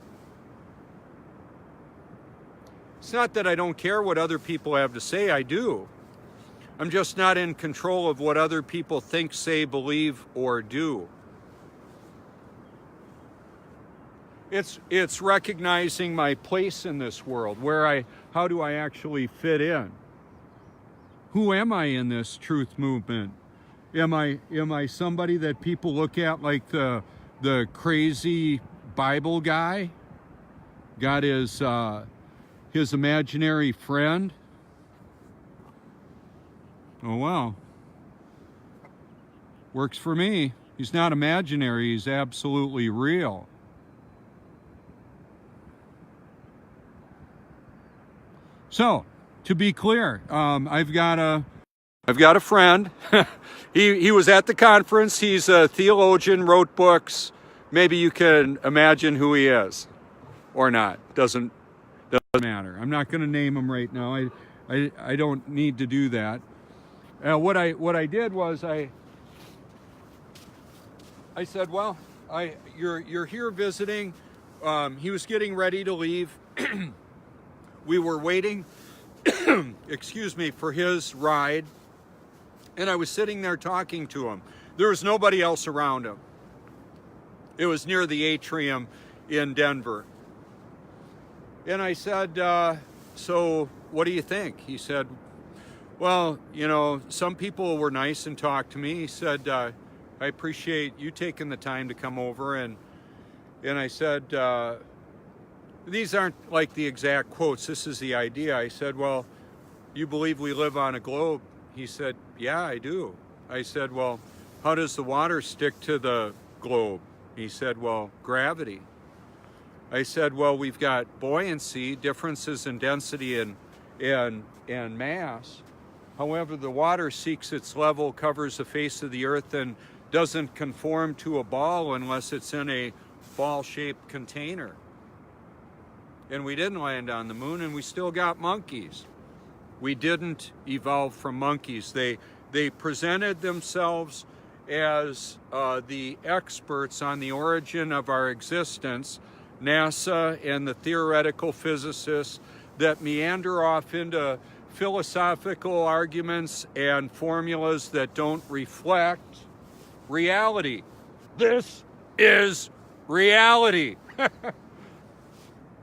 It's not that I don't care what other people have to say, I do. I'm just not in control of what other people think, say, believe, or do. It's recognizing my place in this world, how do I actually fit in? Who am I in this truth movement? Am I somebody that people look at like the crazy Bible guy? Got his imaginary friend? Oh well. Works for me. He's not imaginary, he's absolutely real. So, to be clear, I've got a friend. He was at the conference. He's a theologian, wrote books, maybe you can imagine who he is or not. Doesn't matter. I'm not going to name him right now. I don't need to do that. What I did was I said, well, you're here visiting. He was getting ready to leave. We were waiting, excuse me, for his ride, and I was sitting there talking to him. There was nobody else around him. It was near the atrium in Denver. And I said, so what do you think? He said, well, you know, some people were nice and talked to me. He said, I appreciate you taking the time to come over. And I said, these aren't like the exact quotes. This is the idea. I said, well, you believe we live on a globe? He said, yeah, I do. I said, well, how does the water stick to the globe? He said, well, gravity. I said, well, we've got buoyancy, differences in density and mass. However, the water seeks its level, covers the face of the earth, and doesn't conform to a ball unless it's in a ball-shaped container. And we didn't land on the moon, and we still got monkeys. We didn't evolve from monkeys. They presented themselves as the experts on the origin of our existence, NASA and the theoretical physicists that meander off into philosophical arguments and formulas that don't reflect reality. This is reality.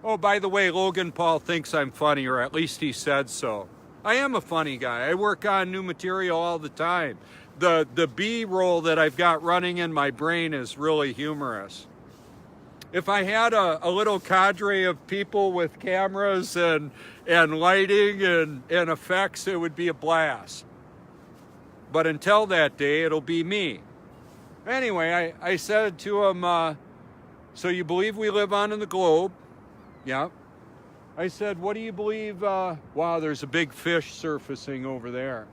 Oh, by the way, Logan Paul thinks I'm funny, or at least he said so. I am a funny guy. I work on new material all the time. The B-roll that I've got running in my brain is really humorous. If I had a little cadre of people with cameras and lighting and effects, it would be a blast. But until that day, it'll be me. Anyway, I said to him, so you believe we live on the globe? Yeah. I said, what do you believe? Wow, there's a big fish surfacing over there.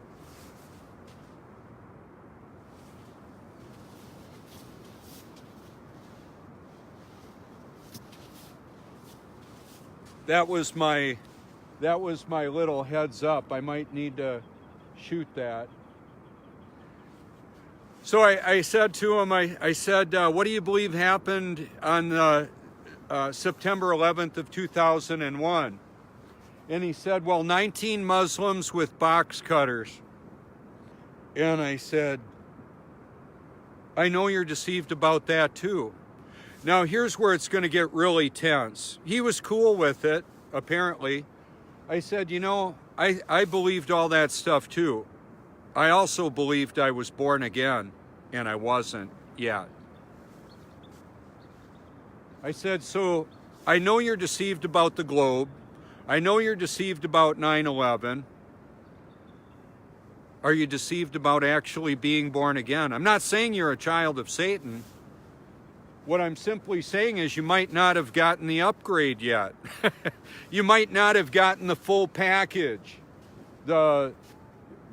That was my little heads up. I might need to shoot that. So I said to him, I said, what do you believe happened on September 11th of 2001? And he said, well, 19 Muslims with box cutters. And I said, I know you're deceived about that too. Now, here's where it's going to get really tense. He was cool with it, apparently. I said, you know, I believed all that stuff too. I also believed I was born again, and I wasn't yet. I said, so I know you're deceived about the globe. I know you're deceived about 9/11. Are you deceived about actually being born again? I'm not saying you're a child of Satan. What I'm simply saying is you might not have gotten the upgrade yet. You might not have gotten the full package, the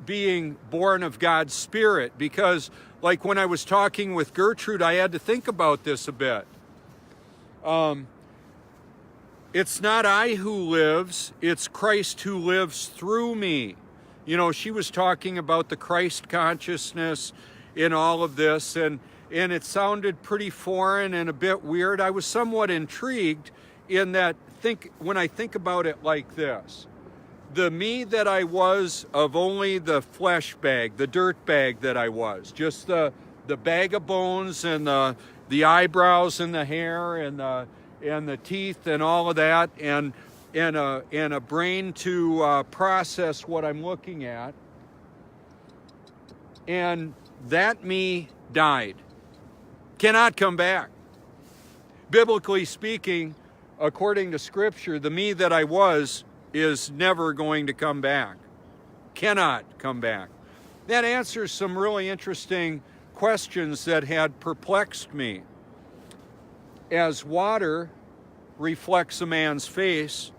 being born of God's Spirit, because like when I was talking with Gertrude, I had to think about this a bit. It's not I who lives, it's Christ who lives through me. You know, she was talking about the Christ consciousness in all of this, and it sounded pretty foreign and a bit weird. I was somewhat intrigued in that when I think about it like this. The me that I was of only the flesh bag, the dirt bag that I was, just the bag of bones and the eyebrows and the hair and the teeth and all of that, and a brain to process what I'm looking at. And that me died. Cannot come back. Biblically speaking, according to Scripture, the me that I was is never going to come back. Cannot come back. That answers some really interesting questions that had perplexed me. As water reflects a man's face,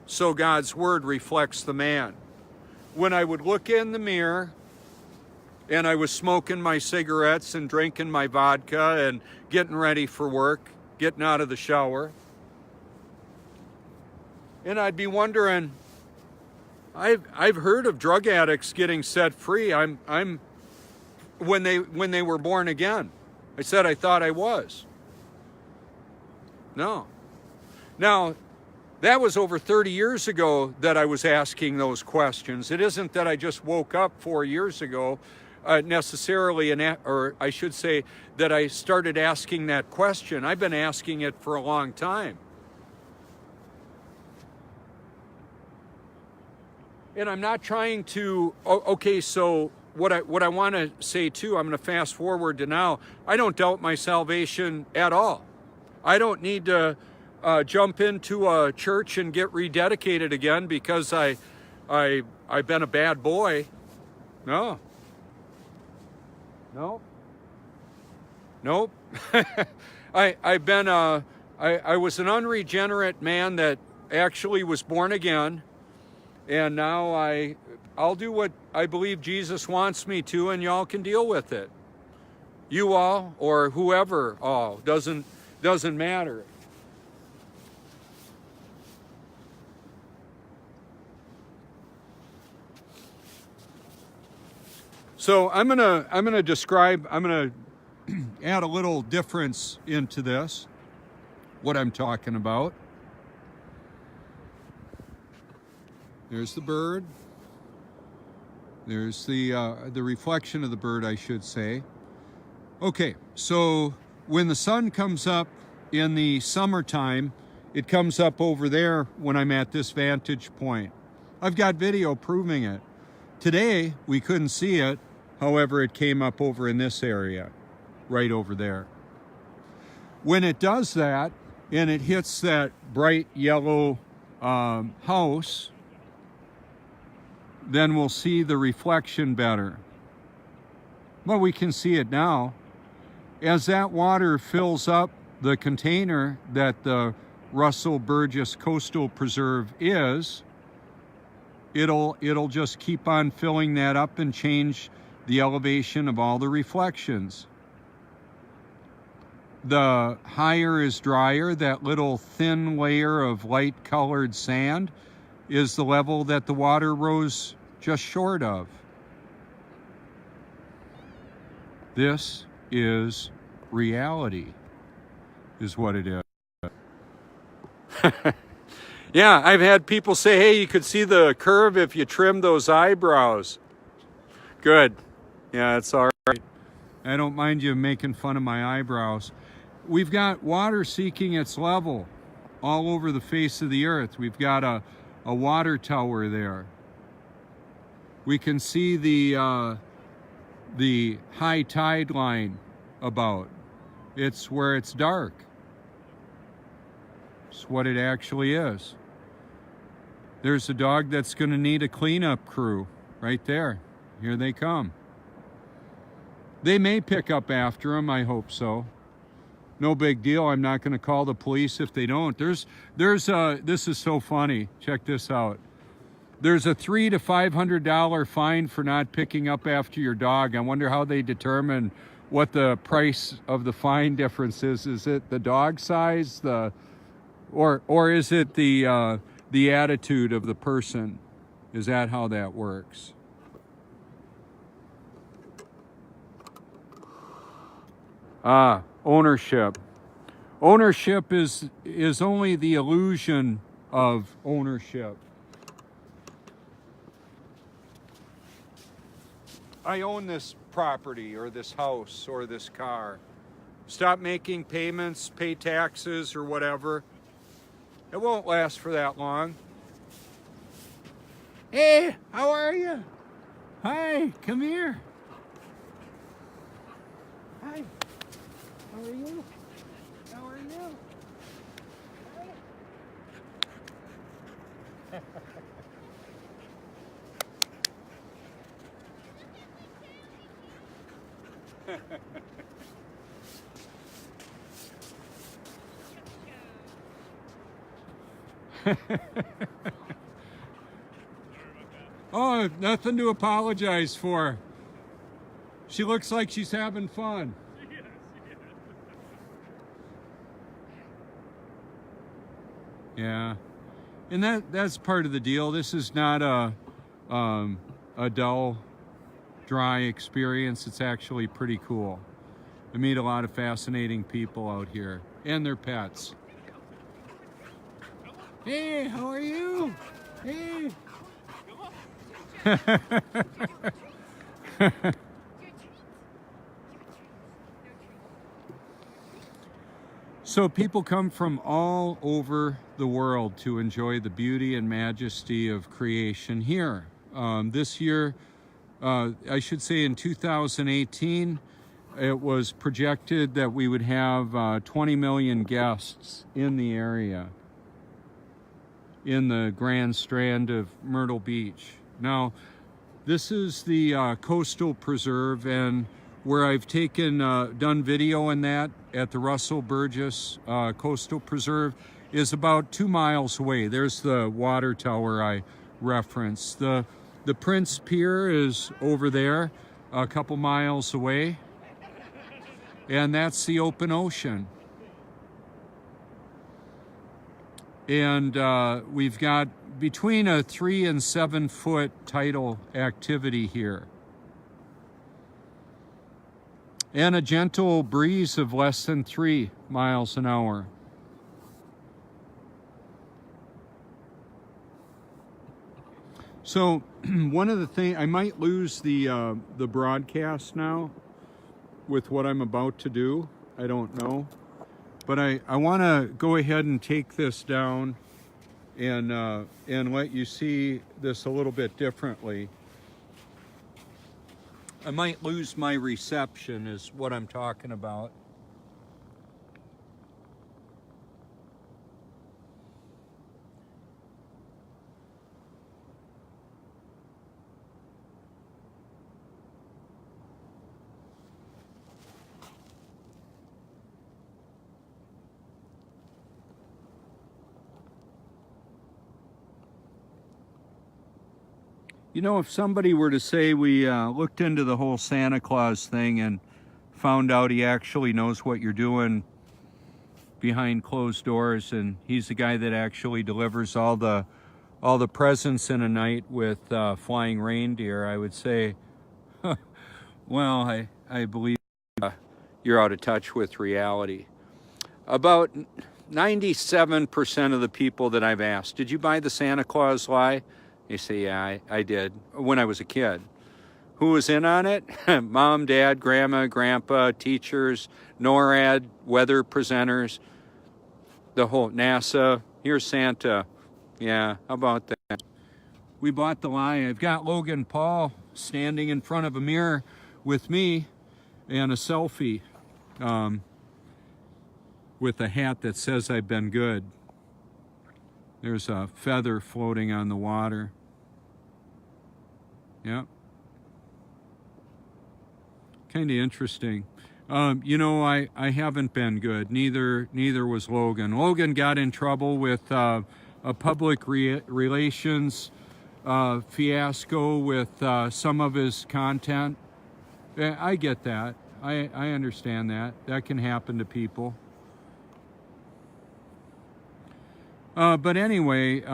so God's Word reflects the man. When I would look in the mirror, and I was smoking my cigarettes and drinking my vodka and getting ready for work, getting out of the shower. And I'd be wondering, I've heard of drug addicts getting set free. I'm when they were born again. I said I thought I was. No. Now, that was over 30 years ago that I was asking those questions. It isn't that I just woke up 4 years ago necessarily, or I should say that I started asking that question. I've been asking it for a long time. And I'm not trying to, okay, so what I want to say too, I'm going to fast forward to now. I don't doubt my salvation at all. I don't need to jump into a church and get rededicated again because I've been a bad boy. No. Nope. I was an unregenerate man that actually was born again, and now I'll do what I believe Jesus wants me to, and y'all can deal with it. You all or whoever all doesn't matter. So I'm gonna add a little difference into this, what I'm talking about. There's the bird. There's the reflection of the bird, I should say. Okay, so when the sun comes up in the summertime, it comes up over there when I'm at this vantage point. I've got video proving it. Today, we couldn't see it. However, it came up over in this area, right over there. When it does that, and it hits that bright yellow house, then we'll see the reflection better. Well, we can see it now. As that water fills up the container that the Russell Burgess Coastal Preserve is, it'll just keep on filling that up and change the elevation of all the reflections. The higher is drier, that little thin layer of light colored sand is the level that the water rose just short of. This is reality, is what it is. Yeah, I've had people say, hey, you could see the curve if you trim those eyebrows. Good. Yeah, it's all right. I don't mind you making fun of my eyebrows. We've got water seeking its level all over the face of the earth. We've got a water tower there. We can see the high tide line about. It's where it's dark. It's what it actually is. There's a dog that's going to need a cleanup crew right there. Here they come. They may pick up after him, I hope so. No big deal. I'm not going to call the police if they don't. This is so funny. Check this out. There's a $300 to $500 fine for not picking up after your dog. I wonder how they determine what the price of the fine difference is. Is it the dog size, or is it the attitude of the person? Is that how that works? Ownership. Ownership is only the illusion of ownership. I own this property or this house or this car. Stop making payments, pay taxes or whatever. It won't last for that long. Hey, how are you? Hi, come here. Hi. How are you? How are you? Oh, nothing to apologize for. She looks like she's having fun. Yeah, and that's part of the deal. This is not a dull, dry experience. It's actually pretty cool. I meet a lot of fascinating people out here and their pets. Hey, how are you? Hey. So people come from all over the world to enjoy the beauty and majesty of creation here. This year, I should say in 2018, it was projected that we would have 20 million guests in the area, in the Grand Strand of Myrtle Beach. Now, this is the Coastal Preserve, and where I've taken, done video in that at the Russell Burgess Coastal Preserve is about 2 miles away. There's the water tower I referenced. The Prince Pier is over there, a couple miles away, and that's the open ocean. And we've got between a 3 and 7 foot tidal activity here, and a gentle breeze of less than 3 miles an hour. So one of the things, I might lose the broadcast now with what I'm about to do. I don't know. But I want to go ahead and take this down and let you see this a little bit differently. I might lose my reception is what I'm talking about. You know, if somebody were to say we looked into the whole Santa Claus thing and found out he actually knows what you're doing behind closed doors, and he's the guy that actually delivers all the presents in a night with flying reindeer, I would say, well, I believe you're out of touch with reality. About 97% of the people that I've asked, did you buy the Santa Claus lie? They say, yeah, I did, when I was a kid. Who was in on it? Mom, Dad, Grandma, Grandpa, teachers, NORAD, weather presenters, the whole NASA. Here's Santa. Yeah, how about that? We bought the lie. I've got Logan Paul standing in front of a mirror with me and a selfie with a hat that says I've been good. There's a feather floating on the water. Yep. Kind of interesting. You know, I haven't been good. Neither was Logan. Logan got in trouble with a public relations fiasco with some of his content. I get that. I understand that. That can happen to people. But anyway,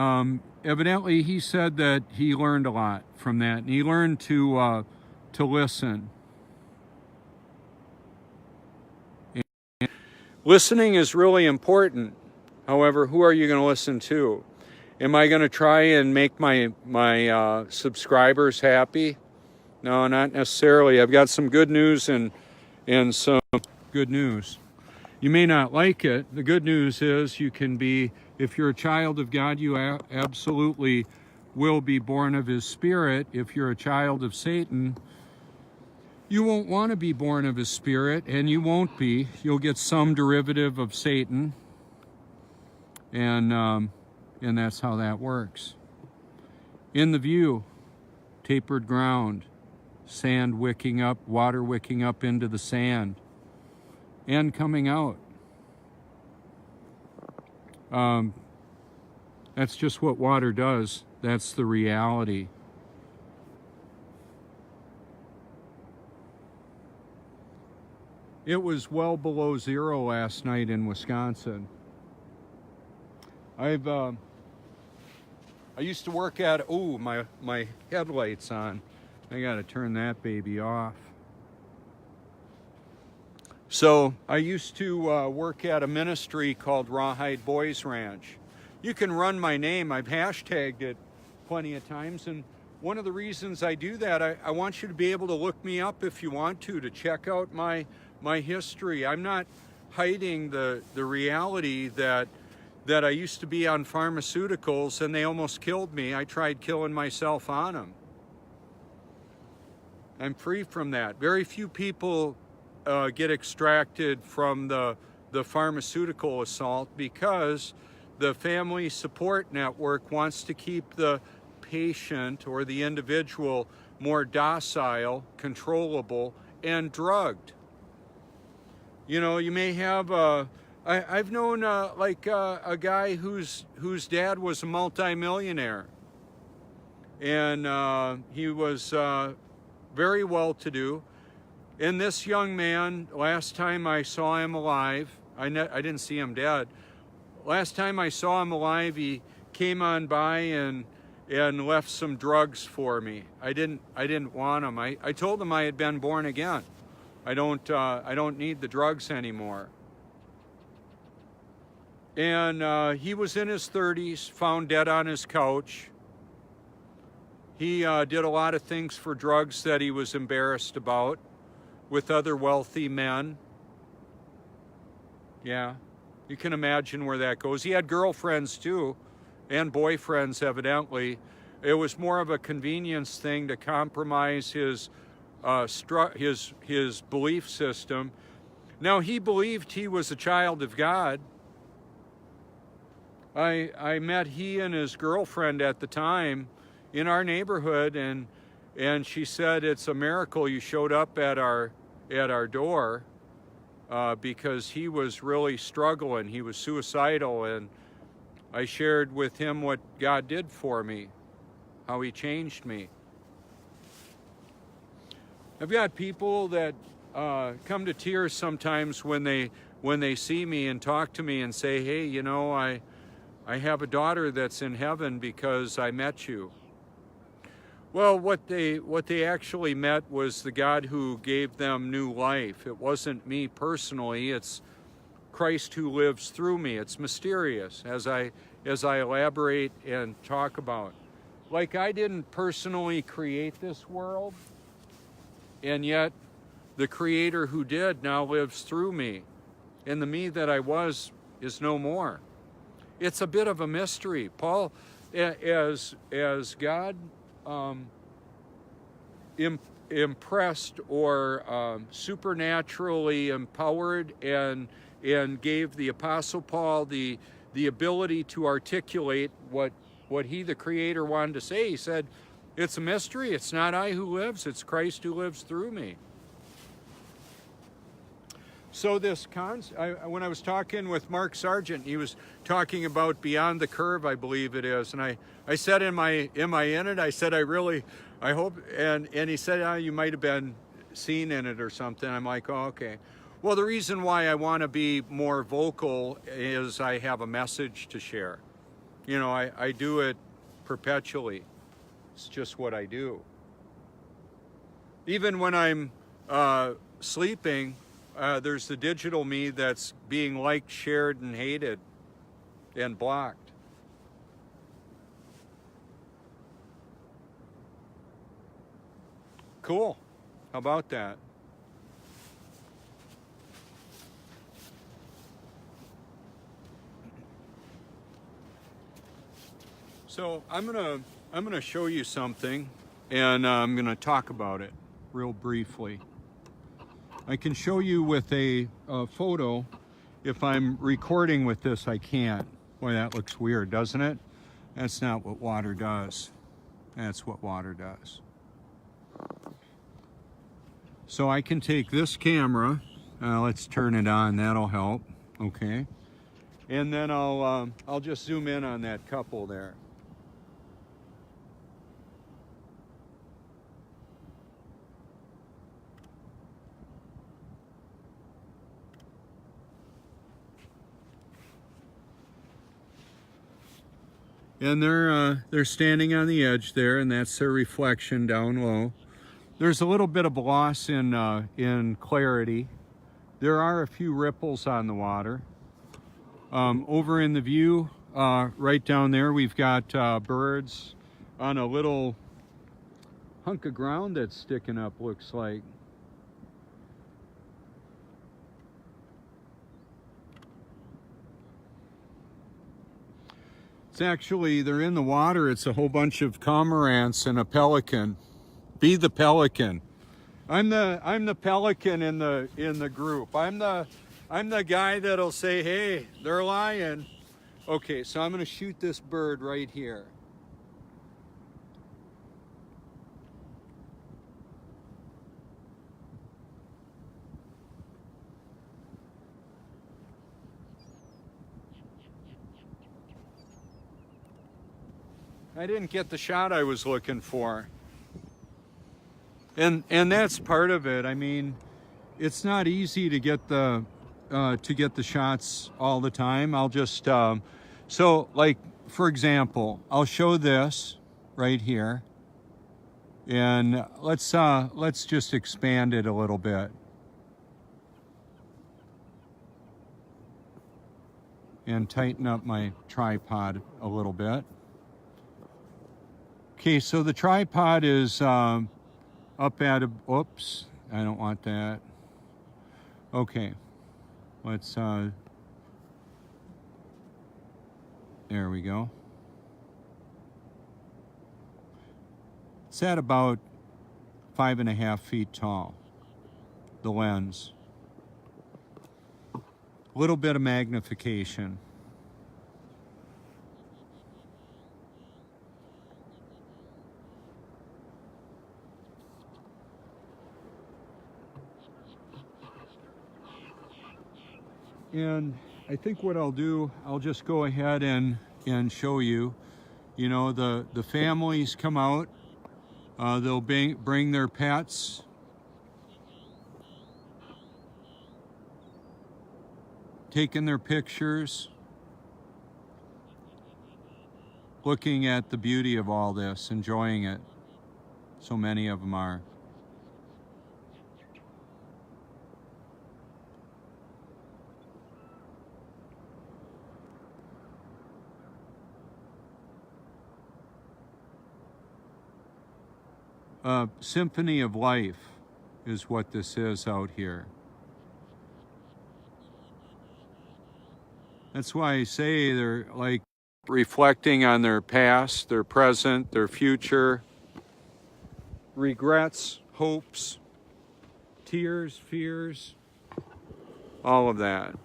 evidently he said that he learned a lot from that, and he learned to listen. And listening is really important. However, who are you going to listen to? Am I going to try and make my subscribers happy? No, not necessarily. I've got some good news and some good news. You may not like it. The good news is you can be, if you're a child of God, you absolutely will be born of His Spirit. If you're a child of Satan, you won't want to be born of His Spirit, and you won't be. You'll get some derivative of Satan, and that's how that works. In the view, tapered ground, sand wicking up, water wicking up into the sand, and coming out. That's just what water does. That's the reality. It was well below zero last night in Wisconsin. I used to work at, oh, my headlight's on. I gotta turn that baby off. So I used to work at a ministry called Rawhide Boys Ranch. You can run my name. I've hashtagged it plenty of times, and one of the reasons I do that, I want you to be able to look me up if you want to check out my history. I'm not hiding the reality that I used to be on pharmaceuticals and they almost killed me. I tried killing myself on them. I'm free from that. Very few people get extracted from the pharmaceutical assault because the family support network wants to keep the patient or the individual more docile, controllable, and drugged. You know, you may have I've known like a guy whose dad was a multimillionaire, and he was very well-to-do. And this young man, last time I saw him alive, I didn't see him dead. Last time I saw him alive, he came on by and left some drugs for me. I didn't want them. I told him I had been born again. I don't need the drugs anymore. And he was in his 30s, found dead on his couch. He did a lot of things for drugs that he was embarrassed about with other wealthy men. Yeah, you can imagine where that goes. He had girlfriends too, and boyfriends evidently. It was more of a convenience thing to compromise his belief system. Now, he believed he was a child of God. I met he and his girlfriend at the time in our neighborhood, and she said, it's a miracle you showed up at our door, because he was really struggling. He was suicidal, and I shared with him what God did for me, how he changed me. I've got people that come to tears sometimes when they see me and talk to me and say, hey, you know, I have a daughter that's in heaven because I met you. Well, what they actually met was the God who gave them new life. It wasn't me personally, it's Christ who lives through me. It's mysterious as I elaborate and talk about. Like, I didn't personally create this world, and yet the Creator who did now lives through me, and the me that I was is no more. It's a bit of a mystery. Paul, as God impressed or supernaturally empowered and gave the Apostle Paul the ability to articulate what he, the Creator, wanted to say. He said, it's a mystery. It's not I who lives, it's Christ who lives through me. So this when I was talking with Mark Sargent, he was talking about Beyond the Curve, I believe it is, and I said, am I in it? I said, I hope, and he said, oh, you might have been seen in it or something. I'm like, oh, okay. Well, the reason why I want to be more vocal is I have a message to share. You know, I do it perpetually. It's just what I do. Even when I'm sleeping, there's the digital me that's being liked, shared, and hated, and blocked. Cool. How about that? So I'm gonna show you something, and I'm gonna talk about it real briefly. I can show you with a photo. If I'm recording with this, I can't. Boy, that looks weird, doesn't it? That's not what water does. That's what water does. So I can take this camera, let's turn it on, that'll help, okay? And then I'll just zoom in on that couple there. And they're standing on the edge there, and that's their reflection down low. There's a little bit of loss in clarity. There are a few ripples on the water. Over in the view, right down there, we've got birds on a little hunk of ground that's sticking up, looks like. It's actually, they're in the water. It's a whole bunch of cormorants and a pelican. Be the pelican. I'm the pelican in the group. I'm the guy that'll say, hey, they're lying. Okay, so I'm gonna shoot this bird right here. I didn't get the shot I was looking for. And that's part of it. I mean, it's not easy to get the shots all the time. I'll just so like for example, I'll show this right here, and let's just expand it a little bit. And tighten up my tripod a little bit. Okay, so the tripod is up at a, oops, I don't want that. Okay, let's, there we go. It's at about 5.5 feet tall, the lens. A little bit of magnification. And I think what I'll do, I'll just go ahead and show you. You know, the families come out, they'll bring their pets. Taking their pictures, looking at the beauty of all this, enjoying it. So many of them are. Symphony of life is what this is out here. That's why I say they're like reflecting on their past, their present, their future, regrets, hopes, tears, fears, all of that.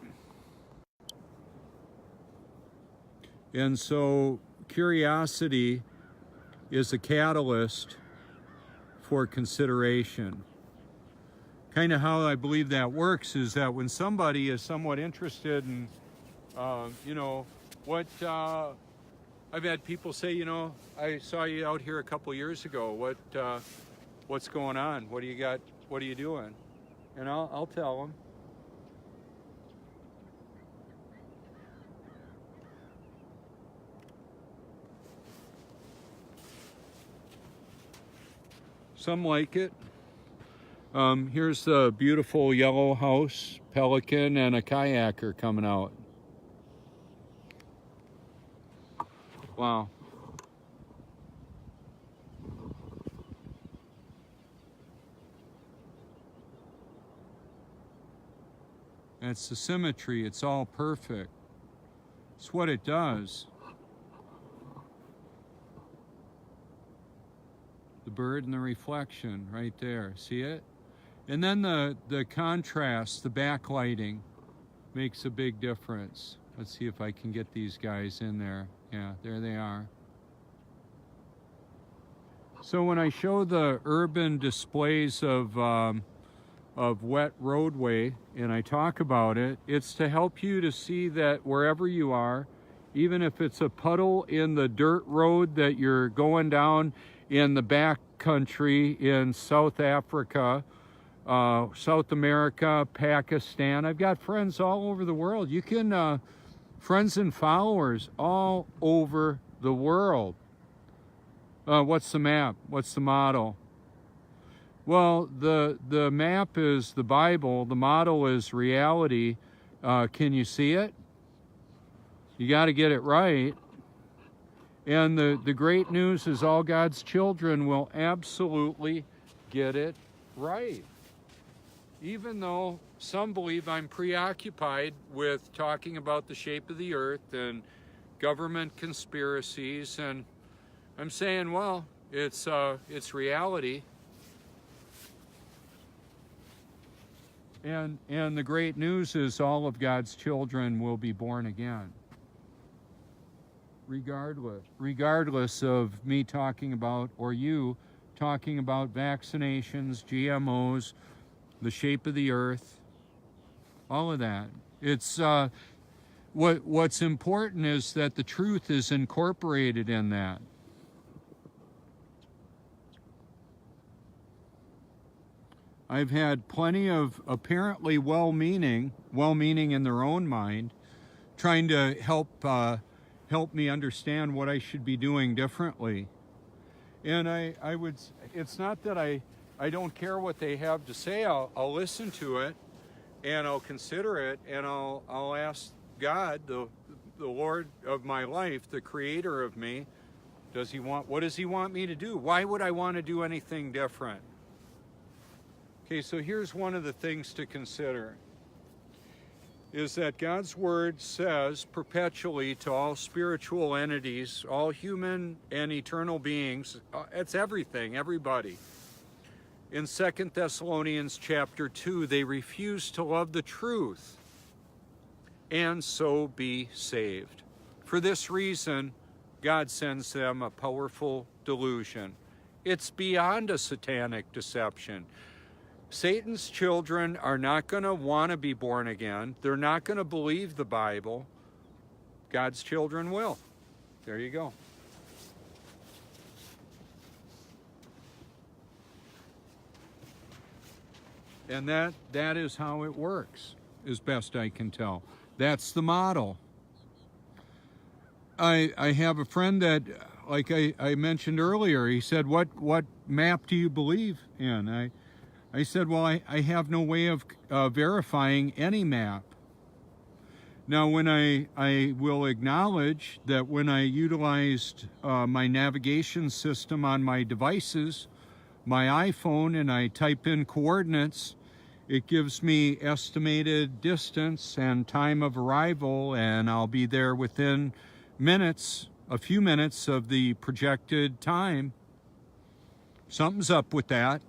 And so curiosity is a catalyst for consideration. Kind of how I believe that works is that when somebody is somewhat interested in, you know, what, I've had people say, you know, I saw you out here a couple years ago. What's going on? What do you got? What are you doing? And I'll tell them. Some like it. Here's the beautiful yellow house, pelican, and a kayaker coming out. Wow. That's the symmetry. It's all perfect. It's what it does. The bird and the reflection right there. See it? And then the contrast, the backlighting makes a big difference. Let's see if I can get these guys in there. Yeah, there they are. So when I show the urban displays of wet roadway and I talk about it, it's to help you to see that wherever you are, even if it's a puddle in the dirt road that you're going down in the back country in South Africa, South America, Pakistan. I've got friends all over the world. You can, friends and followers all over the world. What's the map? What's the model? Well, the map is the Bible. The model is reality. Can you see it? You got to get it right. And the great news is all God's children will absolutely get it right. Even though some believe I'm preoccupied with talking about the shape of the earth and government conspiracies, and I'm saying, well, it's reality. And the great news is all of God's children will be born again. Regardless of me talking about, or you talking about vaccinations, GMOs, the shape of the earth, all of that. It's what's important is that the truth is incorporated in that. I've had plenty of apparently well-meaning in their own mind, trying to help me understand what I should be doing differently. And I would, it's not that I don't care what they have to say. I'll listen to it, and I'll consider it, and I'll ask God, the Lord of my life, the creator of me, what does he want me to do? Why would I want to do anything different? Okay, so here's one of the things to consider, is that God's word says perpetually to all spiritual entities, all human and eternal beings, it's everything, everybody. In 2 Thessalonians chapter 2, they refuse to love the truth and so be saved. For this reason, God sends them a powerful delusion. It's beyond a satanic deception. Satan's children are not going to want to be born again. They're not going to believe the Bible. God's children will. There you go. And that is how it works, as best I can tell. That's the model. I have a friend that, like I mentioned earlier, he said, what map do you believe in? I said, well, I have no way of verifying any map. Now, when I will acknowledge that when I utilized my navigation system on my devices, my iPhone, and I type in coordinates, it gives me estimated distance and time of arrival, and I'll be there within minutes, a few minutes of the projected time. Something's up with that.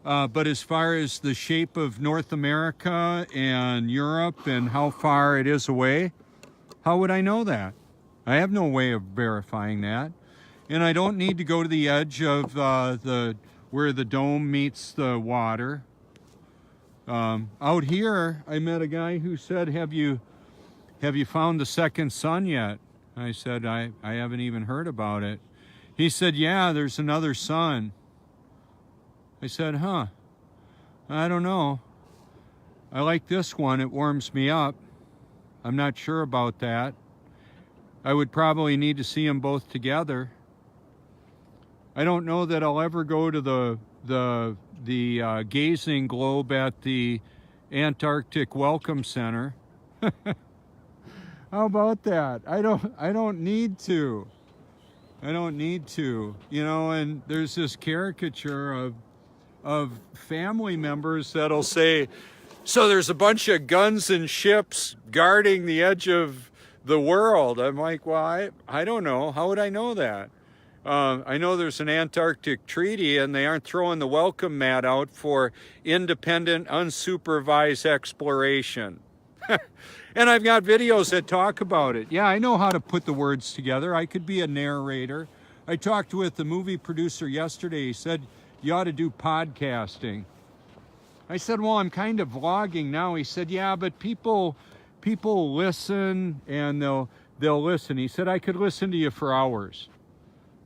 But as far as the shape of North America and Europe and how far it is away, how would I know that? I have no way of verifying that. And I don't need to go to the edge of where the dome meets the water. Out here, I met a guy who said, have you found the second sun yet? I said, I haven't even heard about it. He said, yeah, there's another sun. I said, huh, I don't know. I like this one, it warms me up. I'm not sure about that. I would probably need to see them both together. I don't know that I'll ever go to the gazing globe at the Antarctic Welcome Center. How about that? I don't need to. I don't need to. You know, and there's this caricature of family members that'll say, so there's a bunch of guns and ships guarding the edge of the world. I'm like, well, I don't know. How would I know that? I know there's an Antarctic treaty, and they aren't throwing the welcome mat out for independent, unsupervised exploration. And I've got videos that talk about it. Yeah, I know how to put the words together. I could be a narrator. I talked with the movie producer yesterday. He said, you ought to do podcasting. I said, well, I'm kind of vlogging now. He said, yeah, but people listen, and they'll listen. He said, I could listen to you for hours.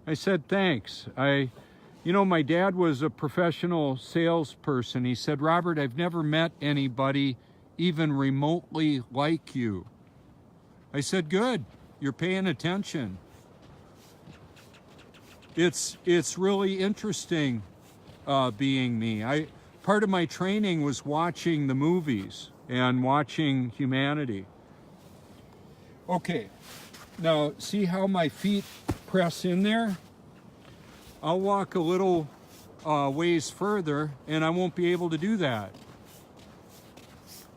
I said, thanks. My dad was a professional salesperson. He said, Robert, I've never met anybody even remotely like you. I said, good, you're paying attention. It's really interesting being me. Part of my training was watching the movies and watching humanity. Okay, now see how my feet press in there? I'll walk a little ways further and I won't be able to do that.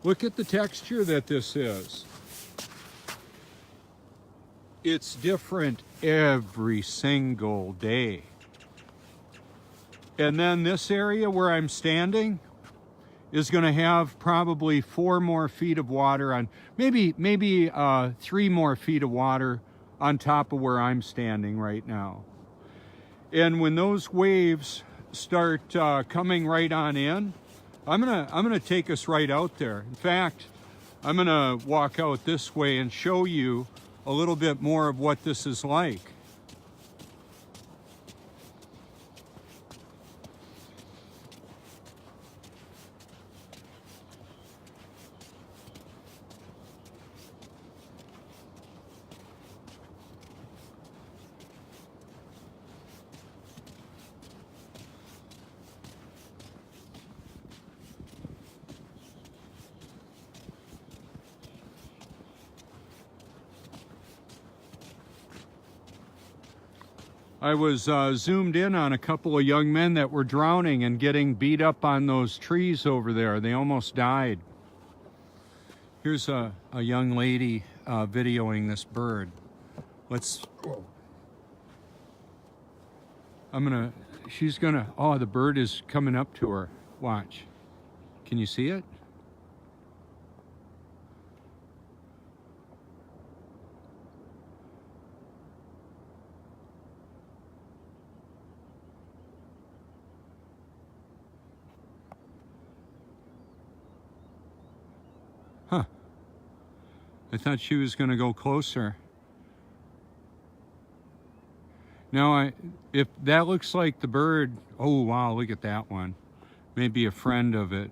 Look at the texture that this is. It's different every single day. And then this area where I'm standing is going to have probably 4 more feet of water on, maybe 3 more feet of water on top of where I'm standing right now. And when those waves start coming right on in, I'm gonna take us right out there. In fact, I'm gonna walk out this way and show you a little bit more of what this is like. I was zoomed in on a couple of young men that were drowning and getting beat up on those trees over there. They almost died. Here's a young lady videoing this bird. She's gonna, oh, the bird is coming up to her. Watch. Can you see it? Huh. I thought she was going to go closer. Now, if that looks like the bird, oh wow, look at that one. Maybe a friend of it.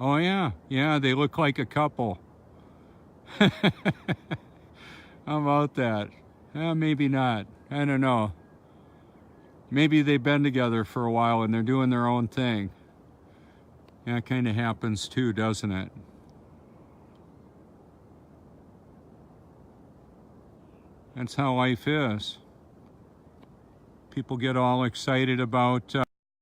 Oh yeah, they look like a couple. How about that? Maybe not. I don't know. Maybe they've been together for a while and they're doing their own thing. That kind of happens too, doesn't it? That's how life is. People get all excited about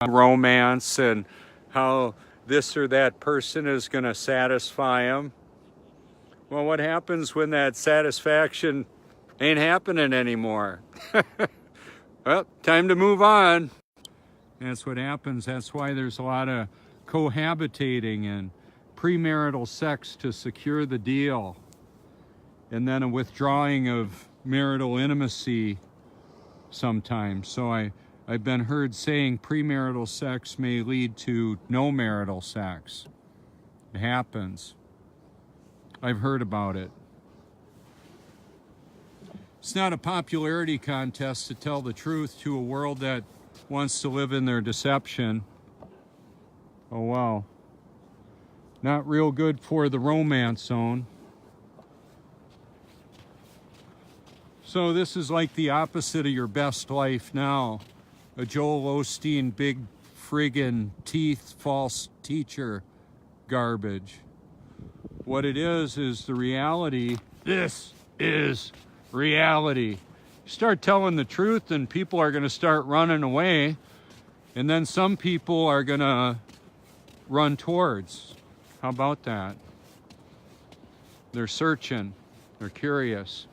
romance and how this or that person is going to satisfy them. Well, what happens when that satisfaction ain't happening anymore? Well, time to move on. That's what happens. That's why there's a lot of cohabitating and premarital sex to secure the deal, and then a withdrawing of marital intimacy sometimes. So I've been heard saying premarital sex may lead to no marital sex. It happens. I've heard about it. It's not a popularity contest to tell the truth to a world that wants to live in their deception. Oh wow. Not real good for the romance zone. So this is like the opposite of your best life now. A Joel Osteen big friggin' teeth false teacher garbage. What it is the reality. This is reality. You start telling the truth and people are gonna start running away, and then some people are gonna run towards. How about that? They're searching, they're curious.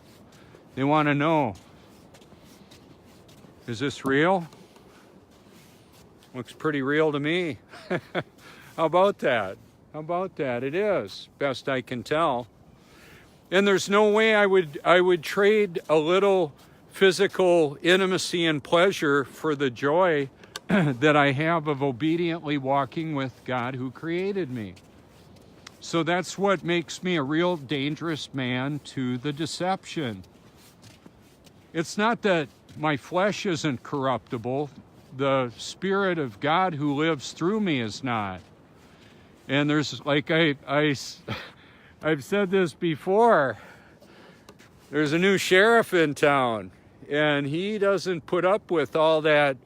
They want to know, is this real? Looks pretty real to me. How about that? How about that? It is, best I can tell. And there's no way I would trade a little physical intimacy and pleasure for the joy that I have of obediently walking with God who created me. So that's what makes me a real dangerous man to the deception. It's not that my flesh isn't corruptible. The Spirit of God who lives through me is not. And there's, like I've said this before, there's a new sheriff in town. and he doesn't put up with all that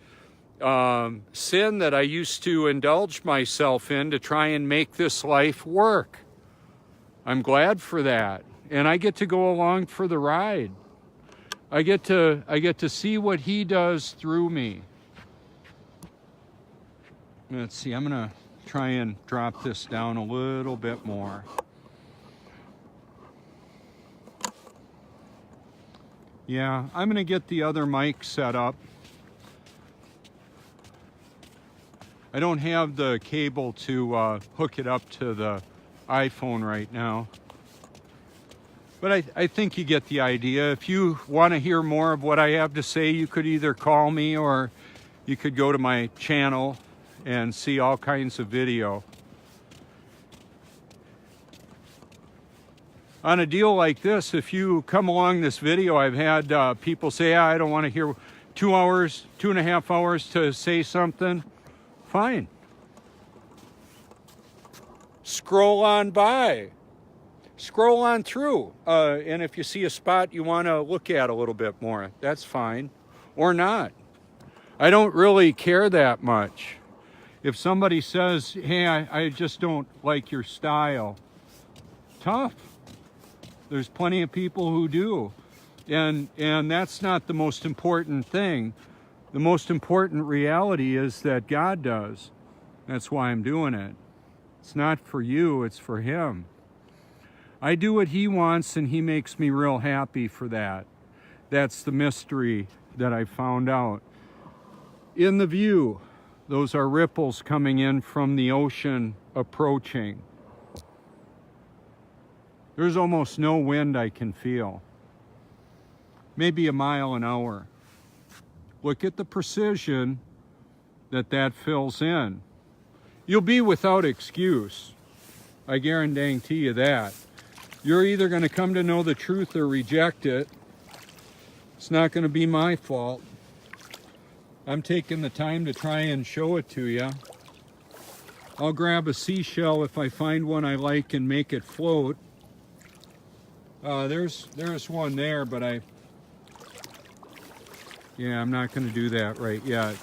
sin that I used to indulge myself in to try and make this life work. I'm glad for that, and I get to go along for the ride. I get to see what he does through me. Let's see, I'm gonna try and drop this down a little bit more. Yeah, I'm gonna get the other mic set up. I don't have the cable to hook it up to the iPhone right now. But I think you get the idea. If you want to hear more of what I have to say, you could either call me or you could go to my channel and see all kinds of video. On a deal like this, if you come along this video, I've had people say, I don't want to hear 2 hours, 2.5 hours to say something. Fine. Scroll on by. Scroll on through. And if you see a spot you want to look at a little bit more, that's fine. Or not. I don't really care that much. If somebody says, hey, I just don't like your style, tough. There's plenty of people who do. And that's not the most important thing. The most important reality is that God does. That's why I'm doing it. It's not for you, it's for him. I do what he wants and he makes me real happy for that. That's the mystery that I found out. In the view, those are ripples coming in from the ocean approaching. There's almost no wind I can feel. Maybe a mile an hour. Look at the precision that fills in. You'll be without excuse. I guarantee you that. You're either going to come to know the truth or reject it. It's not going to be my fault. I'm taking the time to try and show it to you. I'll grab a seashell if I find one I like and make it float. There's one there, but I'm not going to do that right yet.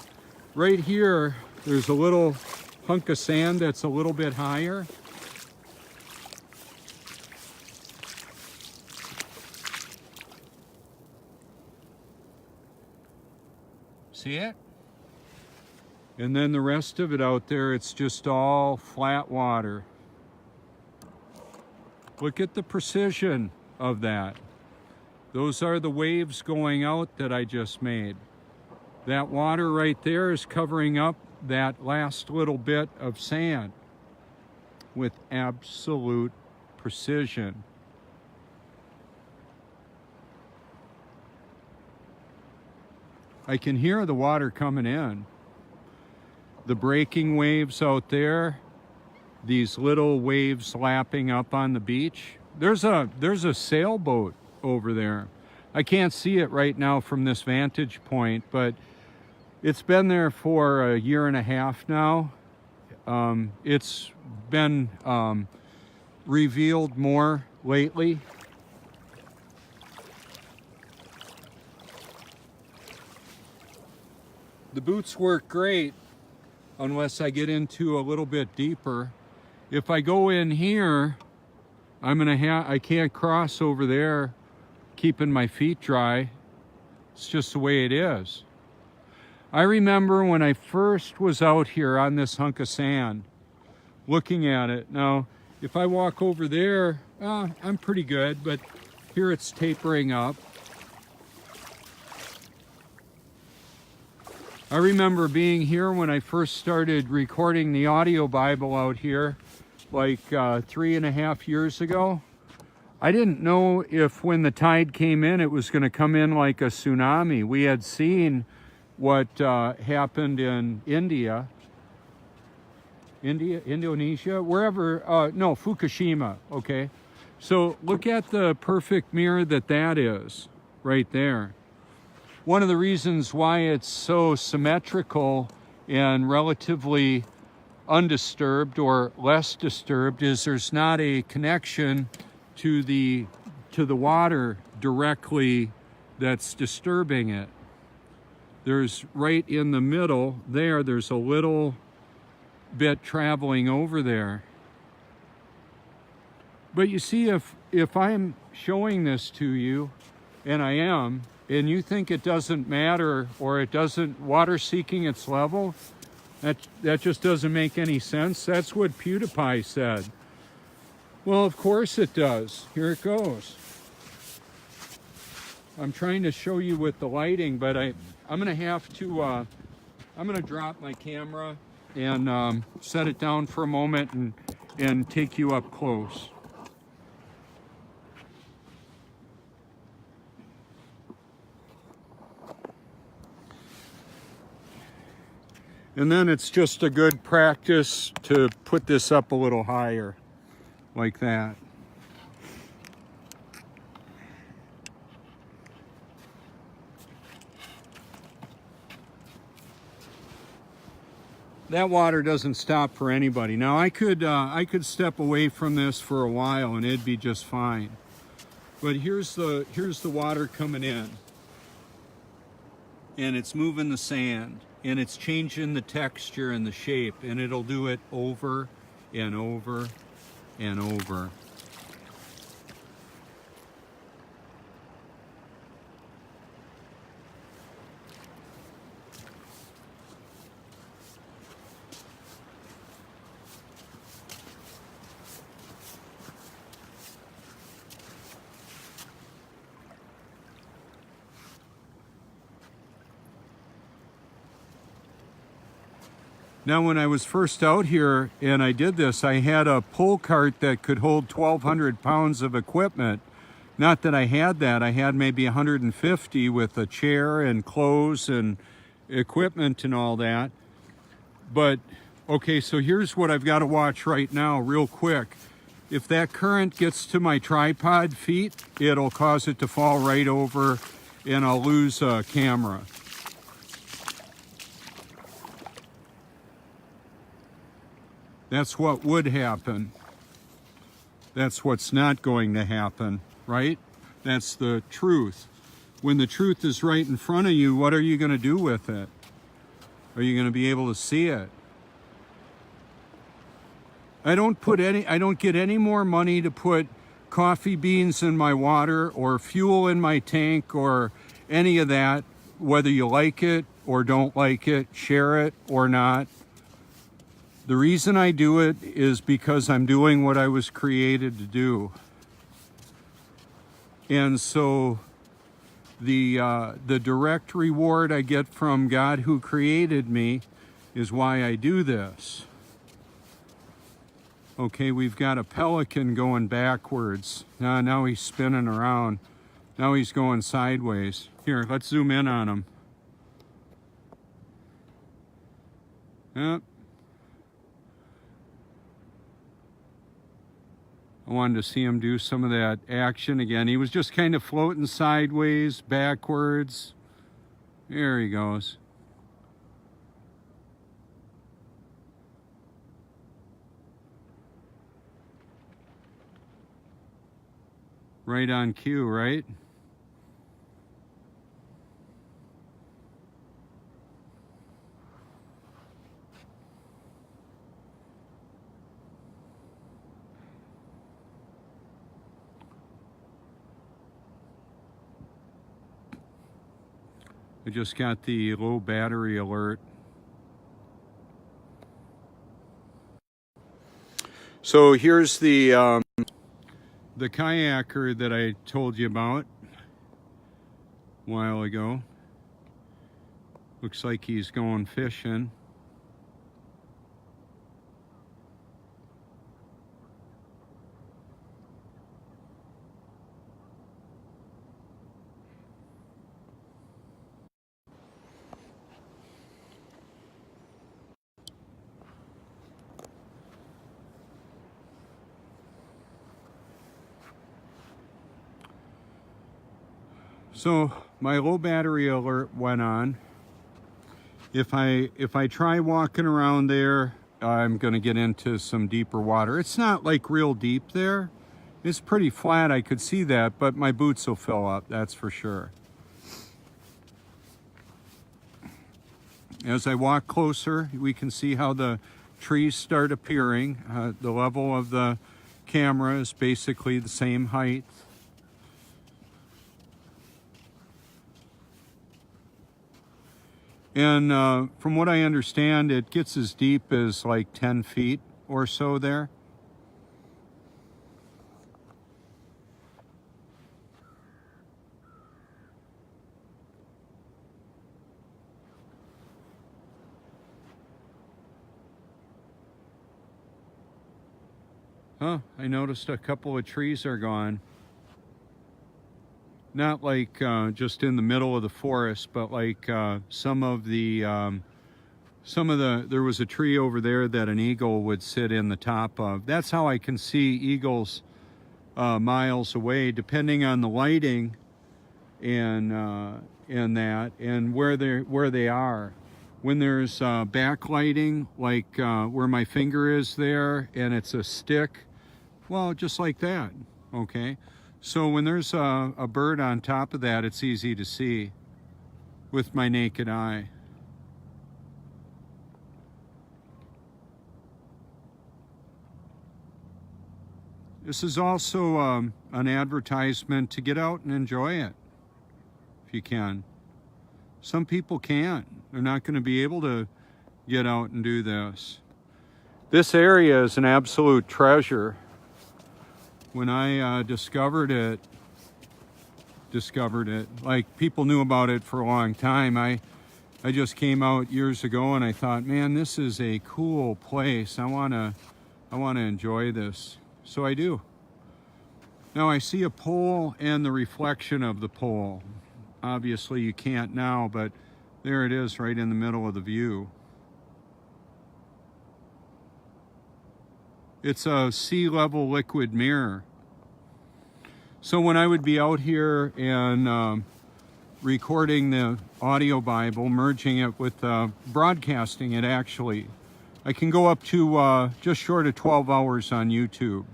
Right here, there's a little hunk of sand that's a little bit higher. See it? And then the rest of it out there, it's just all flat water. Look at the precision of that. Those are the waves going out that I just made. That water right there is covering up that last little bit of sand with absolute precision. I can hear the water coming in. The breaking waves out there, these little waves lapping up on the beach. There's a sailboat over there. I can't see it right now from this vantage point, but it's been there for 1.5 years now. It's been revealed more lately. The boots work great unless I get into a little bit deeper. If I go in here, I can't cross over there keeping my feet dry. It's just the way it is. I remember when I first was out here on this hunk of sand, looking at it. Now, if I walk over there, I'm pretty good, but here it's tapering up. I remember being here when I first started recording the audio Bible out here, like 3.5 years ago. I didn't know if when the tide came in, it was going to come in like a tsunami. We had seen what happened in Indonesia, wherever, no, Fukushima, okay? So look at the perfect mirror that is right there. One of the reasons why it's so symmetrical and relatively undisturbed or less disturbed is there's not a connection to the water directly that's disturbing it. There's right in the middle there, there's a little bit traveling over there. But you see, if I'm showing this to you, and I am, and you think it doesn't matter, or it doesn't, water seeking its level, that just doesn't make any sense. That's what PewDiePie said. Well, of course it does. Here it goes. I'm trying to show you with the lighting, but I'm gonna have to, I'm gonna drop my camera and set it down for a moment and take you up close. And then it's just a good practice to put this up a little higher, like that. That water doesn't stop for anybody. Now I could step away from this for a while and it'd be just fine. But here's the water coming in. And it's moving the sand. And it's changing the texture and the shape, and it'll do it over and over and over. Now, when I was first out here and I did this, I had a pull cart that could hold 1,200 pounds of equipment. Not that I had that. I had maybe 150 with a chair and clothes and equipment and all that. But, okay, so here's what I've got to watch right now real quick. If that current gets to my tripod feet, it'll cause it to fall right over and I'll lose a camera. That's what would happen. That's what's not going to happen, right? That's the truth. When the truth is right in front of you, what are you going to do with it? Are you going to be able to see it? I don't get any more money to put coffee beans in my water or fuel in my tank or any of that, whether you like it or don't like it, share it or not. The reason I do it is because I'm doing what I was created to do. And so the direct reward I get from God who created me is why I do this. Okay, we've got a pelican going backwards. Now he's spinning around. Now he's going sideways. Here, let's zoom in on him. Yep. I wanted to see him do some of that action again. He was just kind of floating sideways, backwards. There he goes. Right on cue, right? I just got the low battery alert. So here's the kayaker that I told you about a while ago. Looks like he's going fishing. So my low battery alert went on. If I try walking around there, I'm gonna get into some deeper water. It's not like real deep there. It's pretty flat, I could see that, but my boots will fill up, that's for sure. As I walk closer, we can see how the trees start appearing. The level of the camera is basically the same height. And from what I understand, it gets as deep as like 10 feet or so there. Huh, I noticed a couple of trees are gone. Not like just in the middle of the forest, but like there was a tree over there that an eagle would sit in the top of. That's how I can see eagles miles away, depending on the lighting and that, and where they are. When there's backlighting, like where my finger is there, and it's a stick, well, just like that, okay? So when there's a bird on top of that, it's easy to see with my naked eye. This is also an advertisement to get out and enjoy it, if you can. Some people can't. They're not going to be able to get out and do this. This area is an absolute treasure. When I discovered it, like people knew about it for a long time. I just came out years ago and I thought, man, this is a cool place. I wanna enjoy this. So I do. Now I see a pole and the reflection of the pole. Obviously you can't now, but there it is right in the middle of the view. It's a sea level liquid mirror. So when I would be out here and recording the audio Bible, merging it with broadcasting it actually, I can go up to just short of 12 hours on YouTube.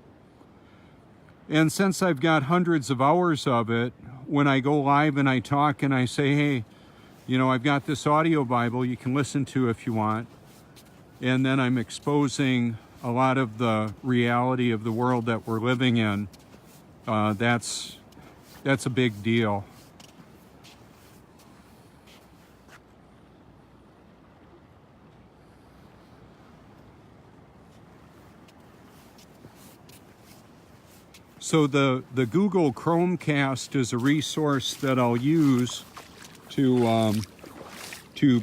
And since I've got hundreds of hours of it, when I go live and I talk and I say, hey, you know, I've got this audio Bible you can listen to if you want. And then I'm exposing a lot of the reality of the world that we're living in. That's a big deal. So the Google Chromecast is a resource that I'll use to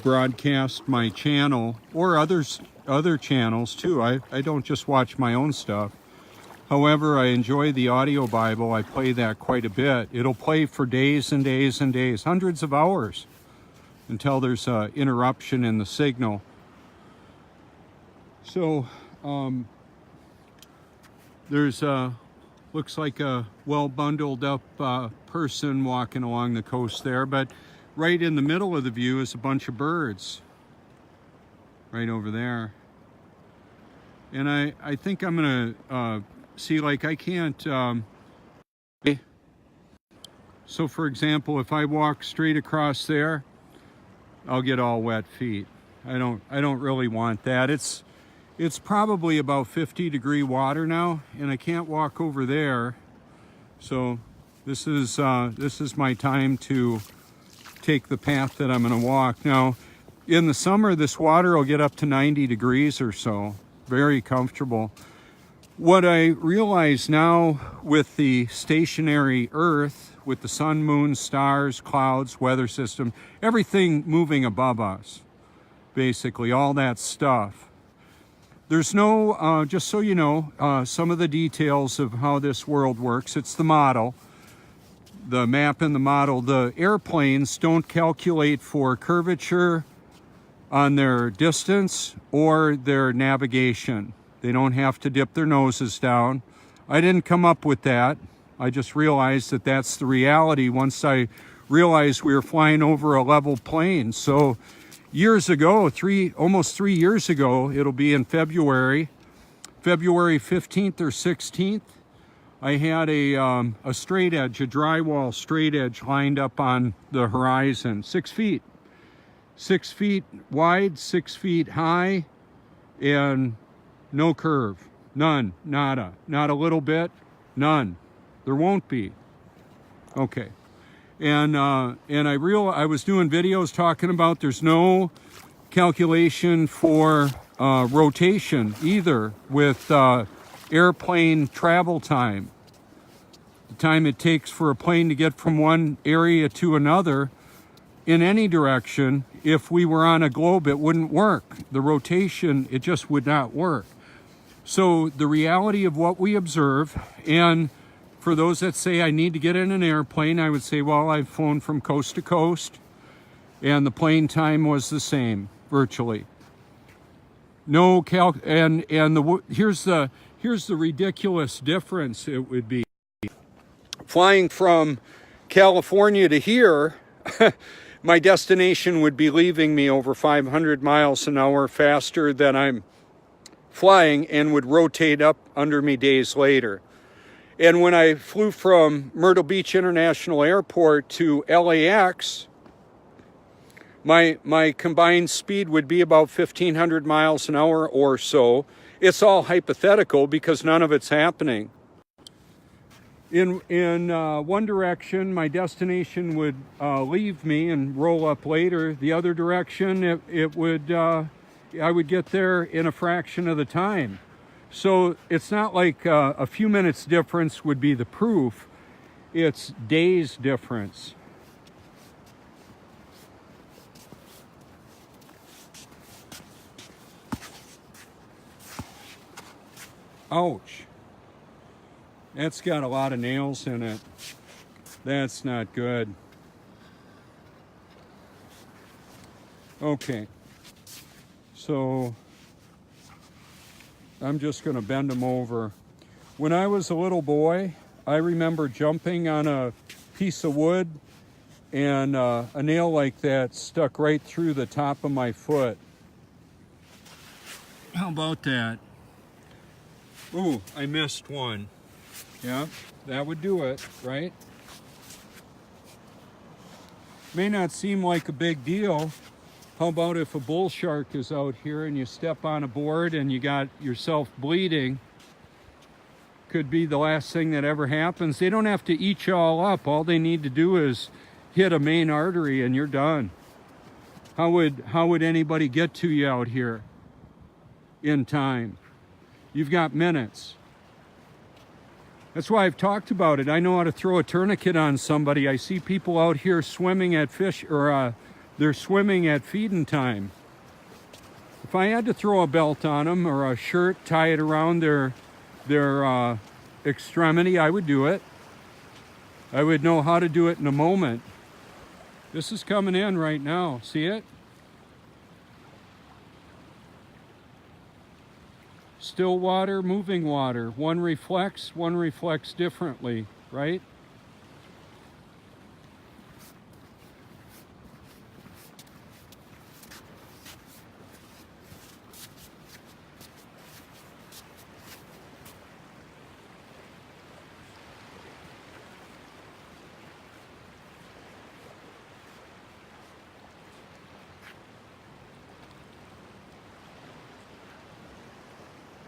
broadcast my channel, or other channels too. I don't just watch my own stuff. However, I enjoy the audio Bible. I play that quite a bit. It'll play for days and days and days, hundreds of hours, until there's an interruption in the signal. So there's looks like a well bundled up person walking along the coast there, but right in the middle of the view is a bunch of birds right over there. And I think I'm gonna see, like, I can't so for example, if I walk straight across there, I'll get all wet feet. I don't really want that. It's probably about 50-degree water now, and I can't walk over there. So this is my time to take the path that I'm going to walk. Now, in the summer, this water will get up to 90 degrees or so. Very comfortable. What I realize now with the stationary Earth, with the sun, moon, stars, clouds, weather system, everything moving above us, basically, all that stuff. There's no, just so you know, some of the details of how this world works. It's the model, the map and the model. The airplanes don't calculate for curvature on their distance or their navigation. They don't have to dip their noses down. I didn't come up with that. I just realized that that's the reality once I realized we were flying over a level plane. So years ago, almost 3 years ago, it'll be in February 15th or 16th, I had a straight edge, a drywall straight edge lined up on the horizon, 6 feet. 6 feet wide, 6 feet high, and no curve. None, nada. Not a little bit, none. There won't be. Okay. And I was doing videos talking about there's no calculation for rotation either with airplane travel time. The time it takes for a plane to get from one area to another in any direction. If we were on a globe, it wouldn't work. The rotation, it just would not work. So the reality of what we observe, and for those that say I need to get in an airplane, I would say, well, I've flown from coast to coast, and the plane time was the same, virtually. No here's the ridiculous difference it would be. Flying from California to here, my destination would be leaving me over 500 miles an hour faster than I'm flying, and would rotate up under me days later. And when I flew from Myrtle Beach International Airport to LAX, my combined speed would be about 1,500 miles an hour or so. It's all hypothetical because none of it's happening. In one direction, my destination would leave me and roll up later. The other direction, I would get there in a fraction of the time. So it's not like a few minutes difference would be the proof. It's days difference. Ouch. That's got a lot of nails in it. That's not good. Okay. So I'm just going to bend them over. When I was a little boy, I remember jumping on a piece of wood, and a nail like that stuck right through the top of my foot. How about that? Ooh, I missed one. Yeah, that would do it, right? May not seem like a big deal. How about if a bull shark is out here and you step on a board and you got yourself bleeding? Could be the last thing that ever happens. They don't have to eat you all up. All they need to do is hit a main artery and you're done. How would anybody get to you out here in time? You've got minutes. That's why I've talked about it. I know how to throw a tourniquet on somebody. I see people out here swimming at they're swimming at feeding time. If I had to throw a belt on them or a shirt, tie it around their extremity, I would do it. I would know how to do it in a moment. This is coming in right now. See it? Still water, moving water. One reflects differently, right?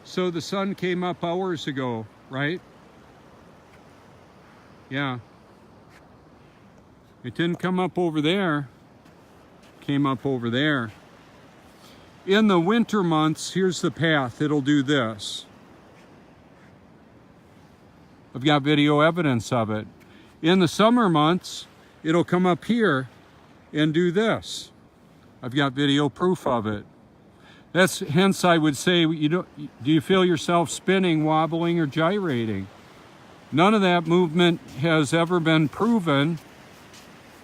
So the sun came up hours ago, right? Yeah. It didn't come up over there. It came up over there. In the winter months, here's the path. It'll do this. I've got video evidence of it. In the summer months, it'll come up here and do this. I've got video proof of it. That's hence I would say, do you feel yourself spinning, wobbling, or gyrating? None of that movement has ever been proven.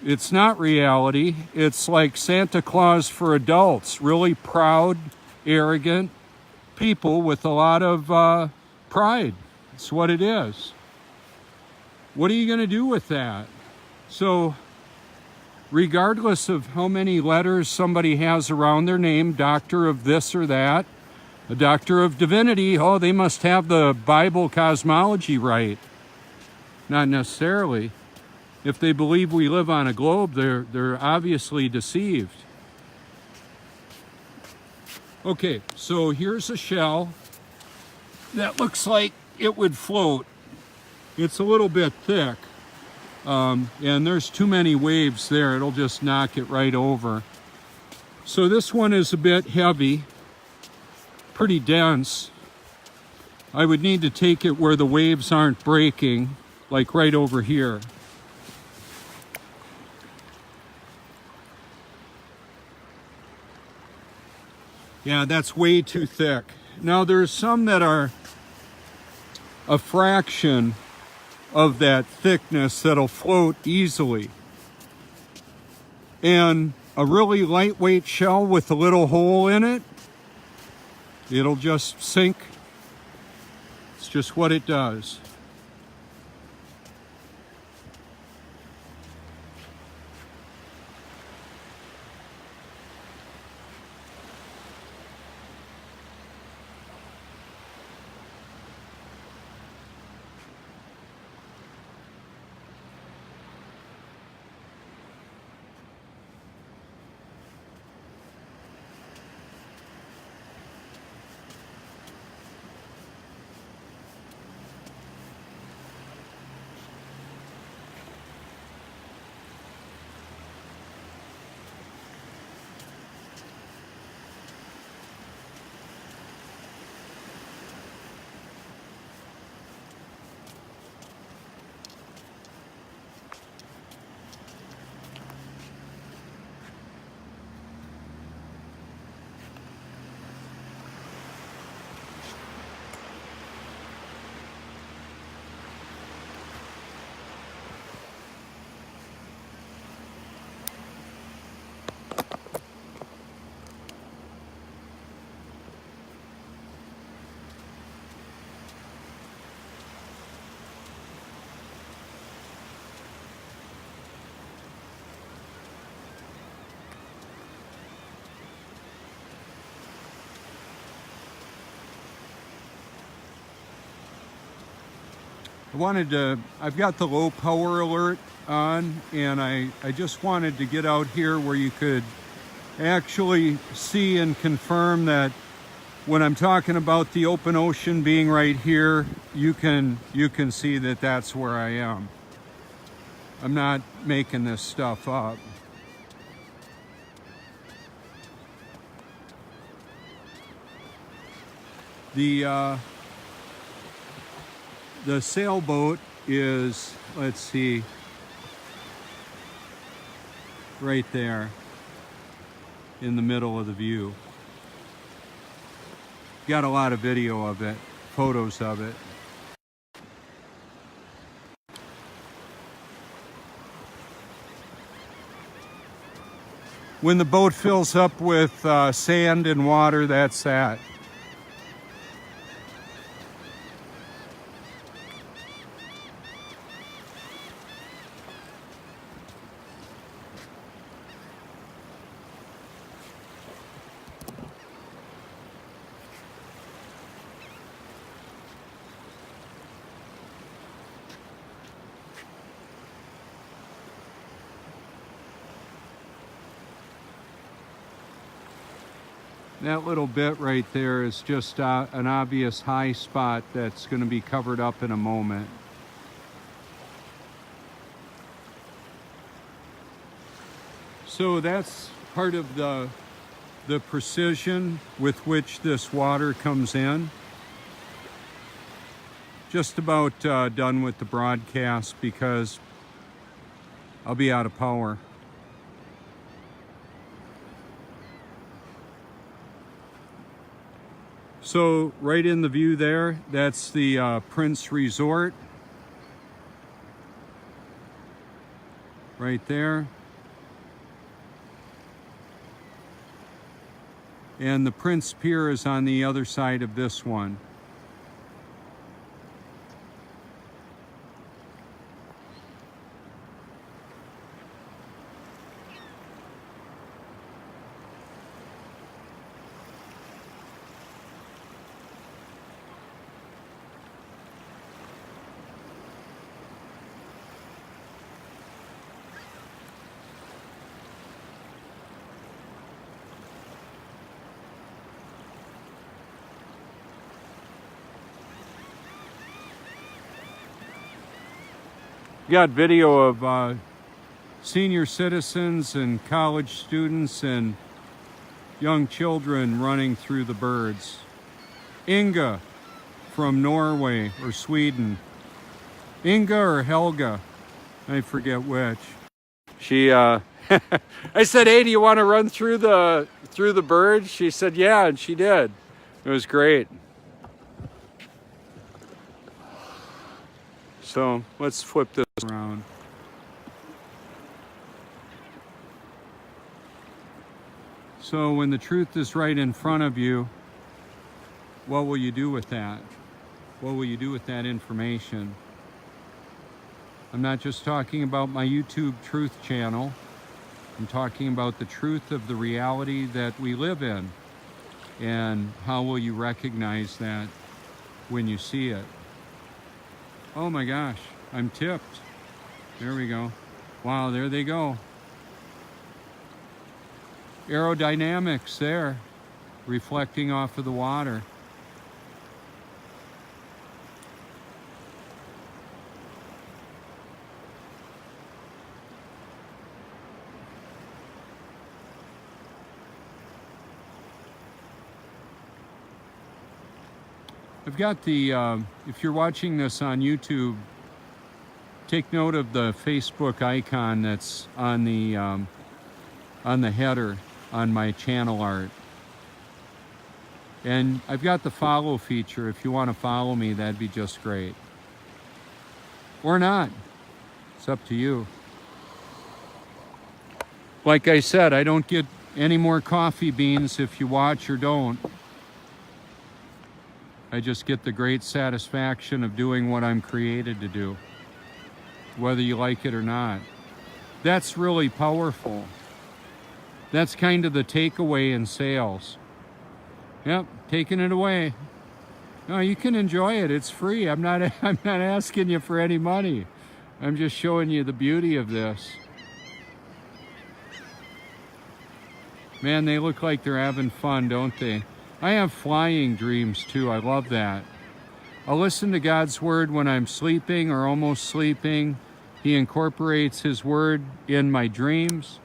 It's not reality. It's like Santa Claus for adults, really proud, arrogant people with a lot of pride. It's what it is. What are you going to do with that? So, regardless of how many letters somebody has around their name, doctor of this or that, a doctor of divinity, oh, they must have the Bible cosmology right. Not necessarily. If they believe we live on a globe, they're obviously deceived. Okay, so here's a shell that looks like it would float. It's a little bit thick, and there's too many waves there. It'll just knock it right over. So this one is a bit heavy, pretty dense. I would need to take it where the waves aren't breaking, like right over here. Yeah, that's way too thick. Now there's some that are a fraction of that thickness that'll float easily. And a really lightweight shell with a little hole in it, it'll just sink. It's just what it does. I've got the low power alert on, and I just wanted to get out here where you could actually see and confirm that when I'm talking about the open ocean being right here, you can see that that's where I am. I'm not making this stuff up. The sailboat is, let's see, right there in the middle of the view. Got a lot of video of it, photos of it. When the boat fills up with sand and water, that's that. That little bit right there is just an obvious high spot that's going to be covered up in a moment. So that's part of the precision with which this water comes in. Just about done with the broadcast because I'll be out of power. So right in the view there, that's the Prince Resort. Right there. And the Prince Pier is on the other side of this one. got video of senior citizens and college students and young children running through the birds. Inga from Norway or Sweden. Inga or Helga, I forget which. She, I said, hey, do you want to run through the birds? She said, yeah, and she did. It was great. So let's flip this around. So when the truth is right in front of you, what will you do with that? What will you do with that information? I'm not just talking about my YouTube Truth channel. I'm talking about the truth of the reality that we live in. And how will you recognize that when you see it? Oh my gosh, I'm tipped. There we go. Wow, there they go. Aerodynamics there, reflecting off of the water. I've got the, if you're watching this on YouTube, take note of the Facebook icon that's on the header on my channel art. And I've got the follow feature. If you want to follow me, that'd be just great. Or not. It's up to you. Like I said, I don't get any more coffee beans if you watch or don't. I just get the great satisfaction of doing what I'm created to do, whether you like it or not. That's really powerful. That's kind of the takeaway in sales. Yep, taking it away. No, you can enjoy it. It's free. I'm not asking you for any money. I'm just showing you the beauty of this. Man, they look like they're having fun, don't they? I have flying dreams too. I love that. I'll listen to God's word when I'm sleeping or almost sleeping. He incorporates his word in my dreams.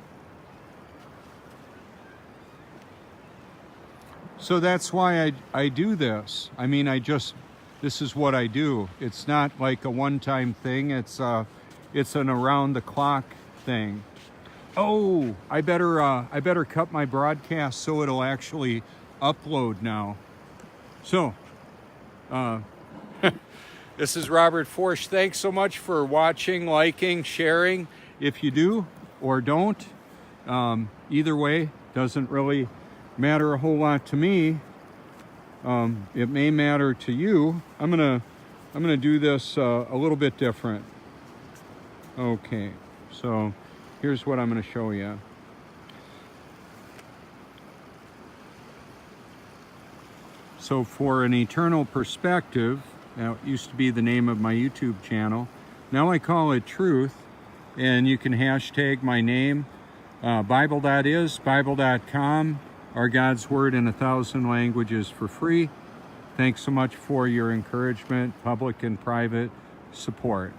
So that's why I do this. I mean, this is what I do. It's not like a one-time thing. It's an around-the-clock thing. Oh, I better cut my broadcast so it'll actually upload now. So, this is Robert Forsch. Thanks so much for watching, liking, sharing. If you do or don't, either way, doesn't really matter a whole lot to me. It may matter to you. I'm gonna do this a little bit different. Okay, so here's what I'm gonna show you. So for an eternal perspective, now it used to be the name of my YouTube channel. Now I call it Truth, and you can hashtag my name, Bible.is, Bible.com, or God's Word in 1,000 languages for free. Thanks so much for your encouragement, public and private support.